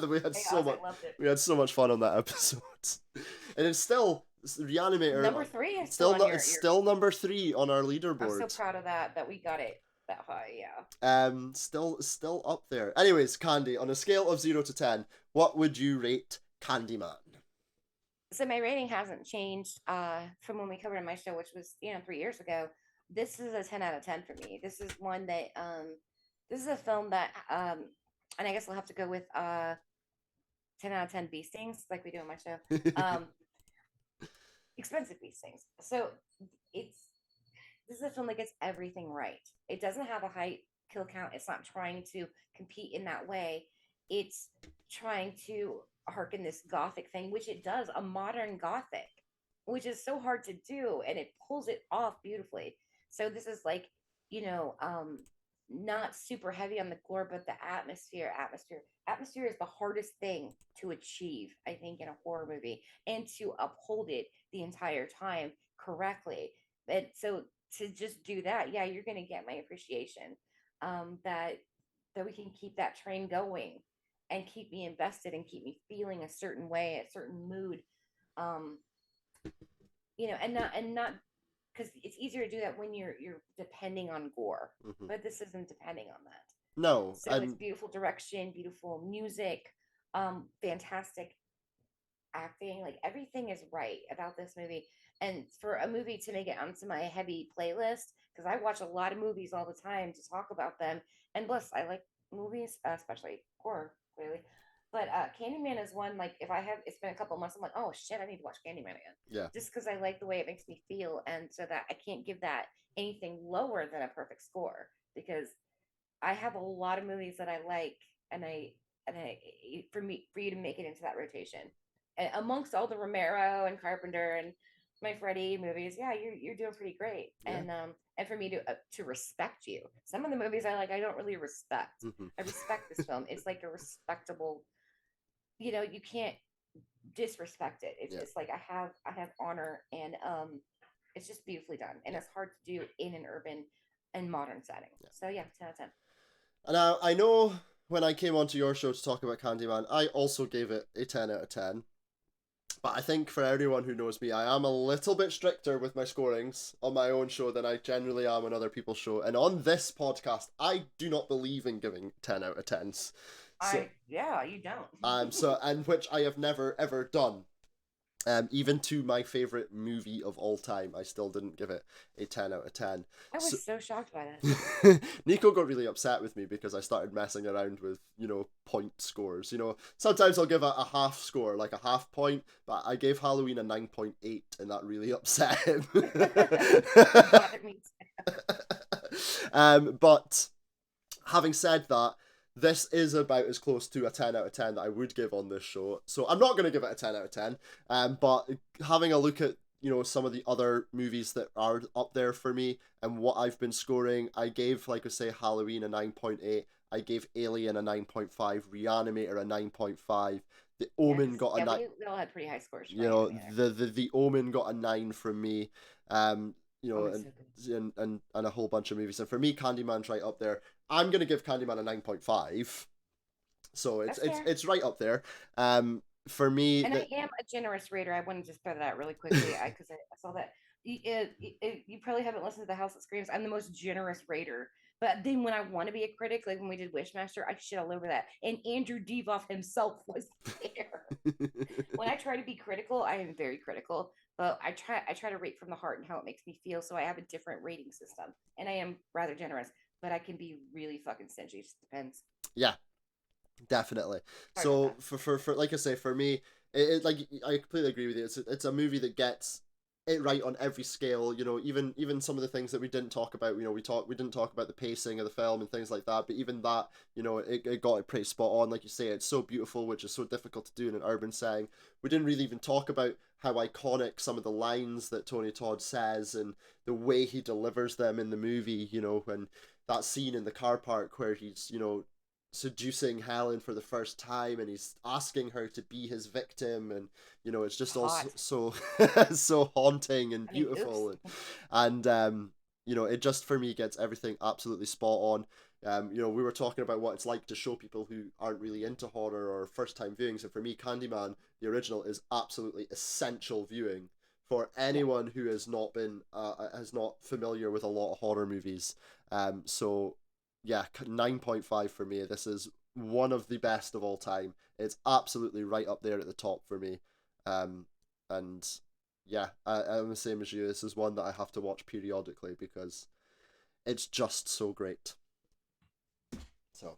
we had so Chaos, much I loved it. we had so much fun on that episode. And it's still Reanimator, Number three is still still on not, your it's still number 3 on our I'm so leaderboard. proud of that we got it that high. Yeah. Still up there. Anyways, Candy, on a scale of 0 to 10, what would you rate Candyman? So my rating hasn't changed from when we covered in my show, which was 3 years ago. This is a 10 out of 10 for me. This is one that this is a film that and I guess I'll have to go with 10 out of 10 bee stings like we do on my show. Um expensive bee stings. So it's this is a film that gets everything right. It doesn't have a high kill count. It's not trying to compete in that way. It's trying to harken this gothic thing, which it does, a modern gothic, which is so hard to do, and it pulls it off beautifully. So this is like, you know, not super heavy on the gore, but the atmosphere is the hardest thing to achieve, I think, in a horror movie, and to uphold it the entire time correctly. And so to just do that, yeah, you're going to get my appreciation. That we can keep that train going and keep me invested and keep me feeling a certain way, a certain mood. Um, and not because it's easier to do that when you're depending on gore, Hmm. but this isn't depending on that. No, So it's and beautiful direction, beautiful music, fantastic acting. Like everything is right about this movie. And for a movie to make it onto my heavy playlist, because I watch a lot of movies all the time to talk about them. And plus, I like movies, especially horror, clearly. But Candyman is one, like, if I have, it's been a couple months, I'm like, oh shit, I need to watch Candyman again, Yeah. just because I like the way it makes me feel, and so that I can't give that anything lower than a perfect score, because I have a lot of movies that I like, and I for you to make it into that rotation, and amongst all the Romero and Carpenter and my Freddy movies, yeah, you're doing pretty great, Yeah. and for me to respect you, some of the movies I like, I don't really respect. Hmm. I respect this film. It's like a respectable, you can't disrespect it. It's Yeah. it's like I have honor, and it's just beautifully done, and Yeah. it's hard to do in an urban and modern setting. Yeah. So yeah, 10 out of 10. And now I know when I came onto your show to talk about Candyman, I also gave it a 10 out of 10. But I think for everyone who knows me, I am a little bit stricter with my scorings on my own show than I generally am on other people's show. And on this podcast, I do not believe in giving 10 out of 10s. So, Yeah, you don't. and which I have never ever done. Even to my favorite movie of all time, I still didn't give it a 10 out of 10. I So, was so shocked by that. Nico got really upset with me because I started messing around with, point scores. Sometimes I'll give a half score, like a half point, but I gave Halloween a 9.8, and that really upset him. It bothered me. But having said that, this is about as close to a 10 out of 10 that I would give on this show. So I'm not going to give it a 10 out of 10. But having a look at, some of the other movies that are up there for me and what I've been scoring, I gave, like I say, Halloween a 9.8. I gave Alien a 9.5, Reanimator a 9.5. The Yeah, Omen because got a yeah, 9. we all had pretty high scores for You know, Reanimator. the Omen got a 9 from me. Um, Omen's and so good. and a whole bunch of movies. And for me, Candyman's right up there. I'm gonna give Candyman a 9.5. So it's That's it's fair. it's right up there. For me, And I that am a generous reader. I want to just throw that out really quickly, because I saw that you probably haven't listened to The House That Screams. I'm the most generous rater. But then when I want to be a critic, like when we did Wishmaster, I shit all over that. And Andrew Devoff himself was there. When I try to be critical, I am very critical, but I try to rate from the heart and how it makes me feel. So I have a different rating system, and I am rather generous, but I can be really fucking stingy. It just depends. yeah, definitely. Sorry about So that. for like I say, for me, it like I completely agree with you. It's a movie that gets it right on every scale. Even some of the things that we didn't talk about. We didn't talk about the pacing of the film and things like that. But even that, it got it pretty spot on. Like you say, it's so beautiful, which is so difficult to do in an urban setting. We didn't really even talk about how iconic some of the lines that Tony Todd says and the way he delivers them in the movie. When that scene in the car park where he's seducing Helen for the first time and he's asking her to be his victim, and it's just all Hot. so so haunting and I mean, oops. beautiful, and it just for me gets everything absolutely spot on. We were talking about what it's like to show people who aren't really into horror or first time viewings, and for me, Candyman the original is absolutely essential viewing for Yeah. anyone who has not familiar with a lot of horror movies. So yeah, 9.5 for me. This is one of the best of all time. It's absolutely right up there at the top for me. Um, and yeah, I'm the same as you. This is one that I have to watch periodically because it's just so great. So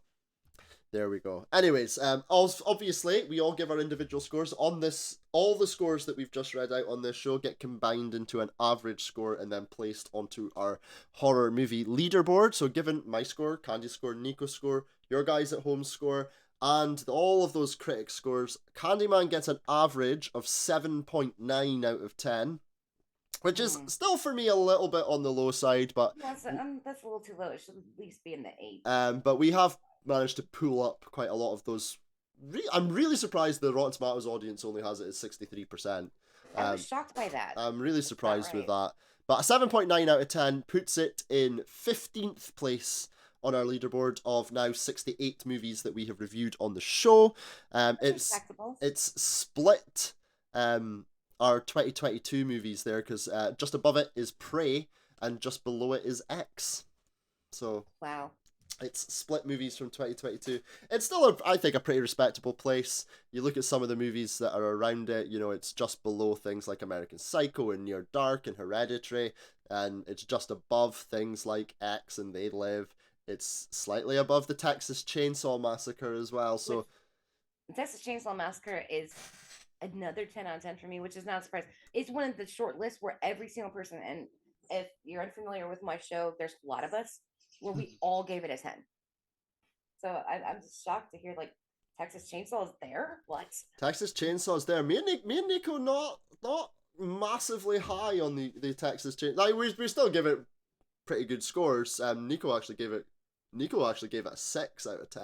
there we go. Anyways, obviously we all give our individual scores on this. All the scores that we've just read out on this show get combined into an average score and then placed onto our horror movie leaderboard. So given my score, Candy's score, Nico's score, your guys at home score, and all of those critic scores, Candyman gets an average of 7.9 out of 10, which is Hmm. still for me a little bit on the low side, but That's a little too low. It should at least be in the eight. But we have managed to pull up quite a lot of those. I'm really surprised the Rotten Tomatoes audience only has it at 63%. I was Um, shocked by that. I'm really That's not surprised with right. that. But a 7.9 out of 10 puts it in 15th place on our leaderboard of now 68 movies that we have reviewed on the show. That's It's respectable. it's split um, our 2022 movies there because just above it is Prey and just below it is X. So Wow. it's split movies from 2022. It's still, I think, a pretty respectable place. You look at some of the movies that are around it, it's just below things like American Psycho and Near Dark and Hereditary, and it's just above things like X and They Live. It's slightly above the Texas Chainsaw Massacre as well. Which So Texas Chainsaw Massacre is another 10 out of 10 for me, which is not a surprise. It's one of the short lists where every single person, and if you're unfamiliar with my show, there's a lot of us where we all gave it a 10. So I'm just shocked to hear like Texas Chainsaw is there. What? Texas Chainsaw's there. Me and Nico not massively high on the Texas Chainsaw. Like we still give it pretty good scores. Nico actually gave it a 6 out of 10.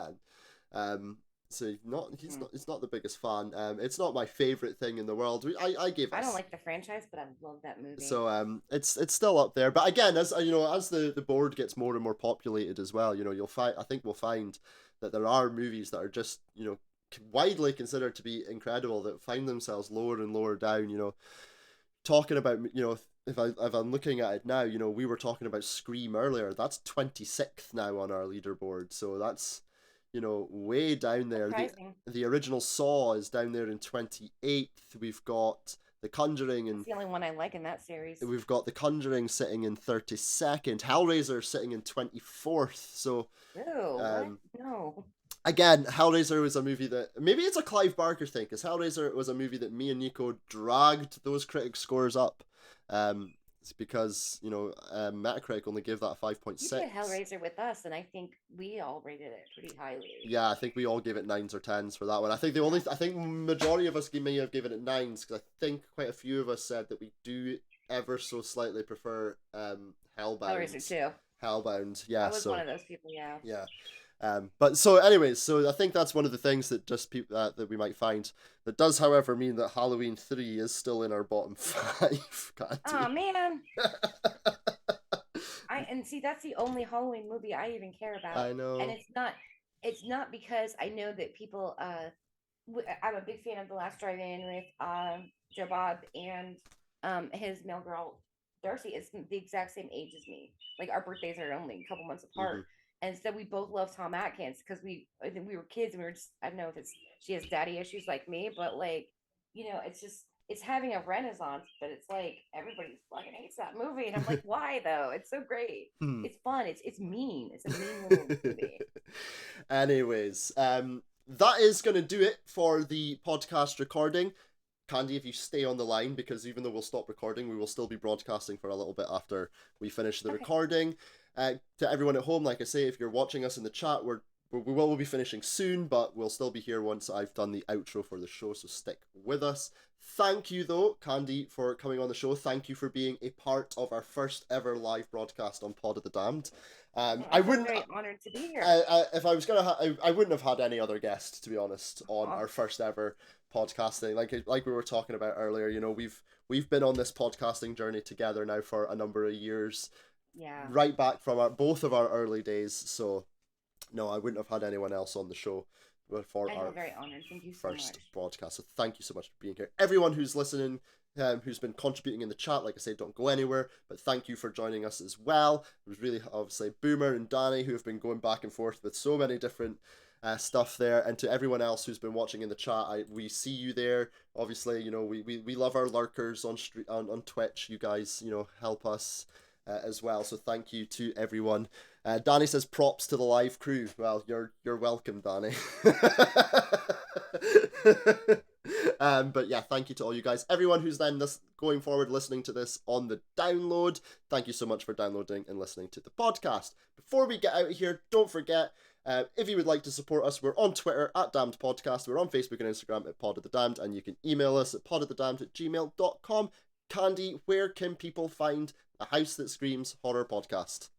Um, so not Hmm. he's not the biggest fan. It's not my favorite thing in the world. I gave it I don't like the franchise, but I love that movie. so it's still up there. But again, as you know, as the board gets more and more populated as well, you know, you'll find I think we'll find that there are movies that are just, you know, widely considered to be incredible that find themselves lower and lower down. You know, talking about, you know, if I'm looking at it now, you know, we were talking about Scream earlier. That's 26th now on our leaderboard. So that's, you know, way down there. Surprising. The original Saw is down there in 28th. We've got The Conjuring That's and the only one I like in that series. we've got The Conjuring sitting in 32nd. Hellraiser sitting in 24th. So Oh, what? um No. again, Hellraiser was a movie that maybe it's a Clive Barker thing, because Hellraiser was a movie that me and Nico dragged those critic scores up. It's because, you know, Metacritic only gave that a You did 5.6. Hellraiser with us, and I think we all rated it pretty highly. Yeah, I think we all gave it nines or tens for that one. Yeah. I think majority of us may have given it nines, because I think quite a few of us said that we do ever so slightly prefer Hellraiser Hellbound. too. Hellbound, I yeah. was one So of those people, yeah. yeah. But so, anyways, so I think that's one of the things that just people that we might find. That does, however, mean that Halloween 3 is still in our bottom five. Oh Candy. man. I and see that's the only Halloween movie I even care about. I And know. it's not because I know that people I'm a big fan of The Last Drive-In with Joe Bob and his male girl Darcy is the exact same age as me. Like our birthdays are only a couple months Hmm. apart. And so we both love Tom Atkins because we were kids and we were just I don't know if it's she has daddy issues like me, but like, it's just it's having a renaissance, but it's like everybody fucking hates that movie. And I'm like, why though? It's so great. Hmm. It's fun. It's mean. It's a mean little movie. Anyways, that is going to do it for the podcast recording. Candy, if you stay on the line, because even though we'll stop recording, we will still be broadcasting for a little bit after we finish the Okay. recording. To everyone at home, like I say, if you're watching us in the chat, we will be finishing soon, but we'll still be here once I've done the outro for the show, so stick with us. Thank you, though, Candy, for coming on the show. Thank you for being a part of our first ever live broadcast on Pod of the Damned. I I feel wouldn't. very honored to be here. If I was gonna, I wouldn't have had any other guest, to be honest, on Aw, our first ever podcasting. Like we were talking about earlier, you know, we've been on this podcasting journey together now for a number of years, yeah. right back from our both of our early days. So no, I wouldn't have had anyone else on the show for I feel our very honored. Thank you so first much. broadcast. So thank you so much for being here. Everyone who's listening, who's been contributing in the chat, like I say, don't go anywhere. But thank you for joining us as well. It was really obviously Boomer and Danny who have been going back and forth with so many different stuff there. And to everyone else who's been watching in the chat, we see you there. Obviously, you know, we love our lurkers on Twitch. You guys, you know, help us. As well, so thank you to everyone. Danny says props to the live crew. Well, you're welcome, Danny. But yeah, thank you to all you guys. Everyone who's then going forward listening to this on the download, thank you so much for downloading and listening to the podcast. Before we get out of here, don't forget, if you would like to support us, we're on Twitter at Damned Podcast. We're on Facebook and Instagram at Pod of the Damned, and you can email us at podofthedamned@gmail.com. Candy, where can people find a House That Screams Horror Podcast?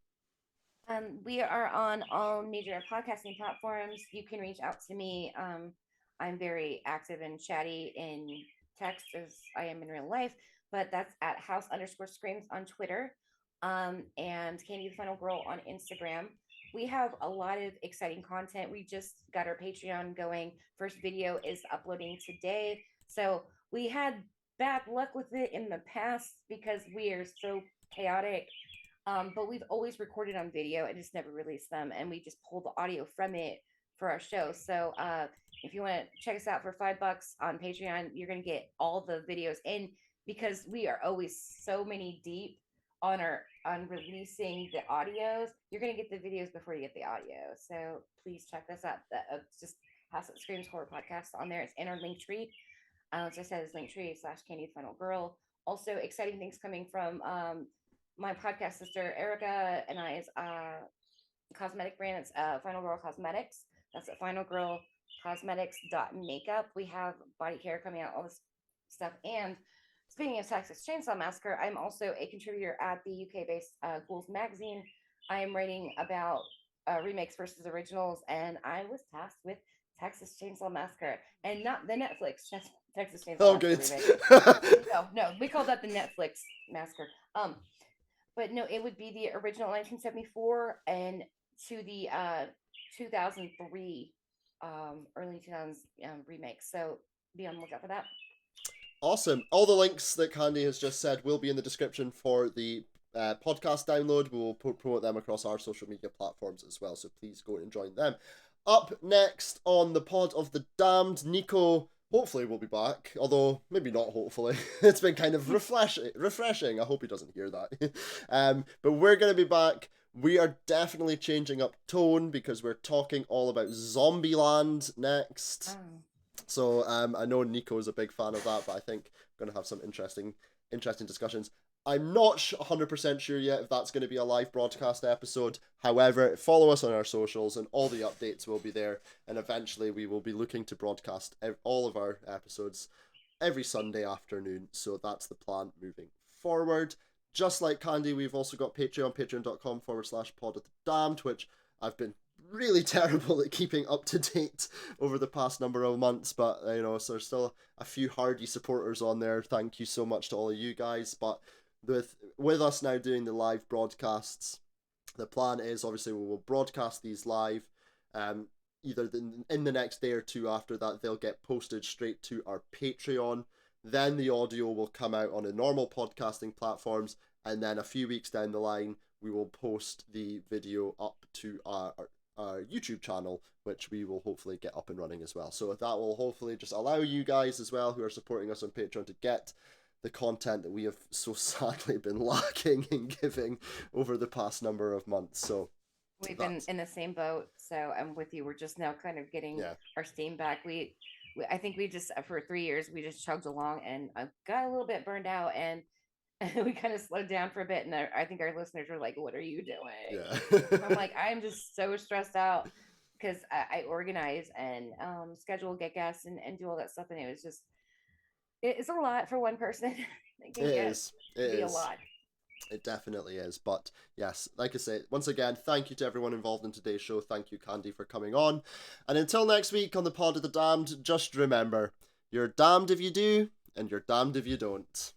We are on all major podcasting platforms. You can reach out to me. I'm very active and chatty in text as I am in real life, but that's at house underscore screams on Twitter. And Candy the Final Girl on Instagram. We have a lot of exciting content. We just got our Patreon going. First video is uploading today. So we had bad luck with it in the past because we are so chaotic, but we've always recorded on video and just never released them. And we just pull the audio from it for our show. So if you want to check us out for $5 on Patreon, you're going to get all the videos. And because we are always so many deep on releasing the audios, you're going to get the videos before you get the audio. So please check us out. That just House That Screams Horror Podcast on there. It's in our link tree. As I said, it's linktree/Candy the Final Girl. Also, exciting things coming from my podcast sister Erica and I's cosmetic brand. It's Final Girl Cosmetics. That's at Final Girl Cosmetics.makeup. We have body care coming out, all this stuff. And speaking of Texas Chainsaw Massacre, I'm also a contributor at the UK based Ghouls magazine. I am writing about remakes versus originals, and I was tasked with Texas Chainsaw Massacre and not the Netflix Texas Chainsaw Oh, Massacre good. remake. No, we call that the Netflix massacre. But no, it would be the original 1974 and to the 2003, early 2000s remake. So be on the lookout for that. Awesome. All the links that Candy has just said will be in the description for the podcast download. We will promote them across our social media platforms as well, so please go and join them. Up next on the Pod of the Damned, Nico hopefully will be back, although maybe not hopefully. It's been kind of refreshing. I hope he doesn't hear that. But we're going to be back. We are definitely changing up tone because we're talking all about Zombieland next. Oh. So I know Nico is a big fan of that, but I think we're going to have some interesting discussions. I'm not 100% sure yet if that's going to be a live broadcast episode. However, follow us on our socials and all the updates will be there. And eventually we will be looking to broadcast all of our episodes every Sunday afternoon. So that's the plan moving forward. Just like Candy, we've also got Patreon, patreon.com/pod of the damned, which I've been really terrible at keeping up to date over the past number of months, but so there's still a few hardy supporters on there. Thank you so much to all of you guys. But with us now doing the live broadcasts, the plan is obviously we will broadcast these live, either in the next day or two after that. They'll get posted straight to our Patreon. Then the audio will come out on the normal podcasting platforms, and then a few weeks down the line we will post the video up to our YouTube channel, which we will hopefully get up and running as well. So that will hopefully just allow you guys as well who are supporting us on Patreon to get the content that we have so sadly been lacking in giving over the past number of months. So we've been in the same boat. So I'm with you. We're just now kind of getting our steam back. I think we just for 3 years we just chugged along, and I got a little bit burned out, and we kind of slowed down for a bit. And I think our listeners were like, "What are you doing?" Yeah. I'm like, I'm just so stressed out because I organize and schedule, get guests, and do all that stuff, and it was just it's a lot for one person. It can be a lot. It definitely is. But yes, like I said, once again, thank you to everyone involved in today's show. Thank you, Candy, for coming on. And until next week on the Pod of the Damned, just remember, you're damned if you do, and you're damned if you don't.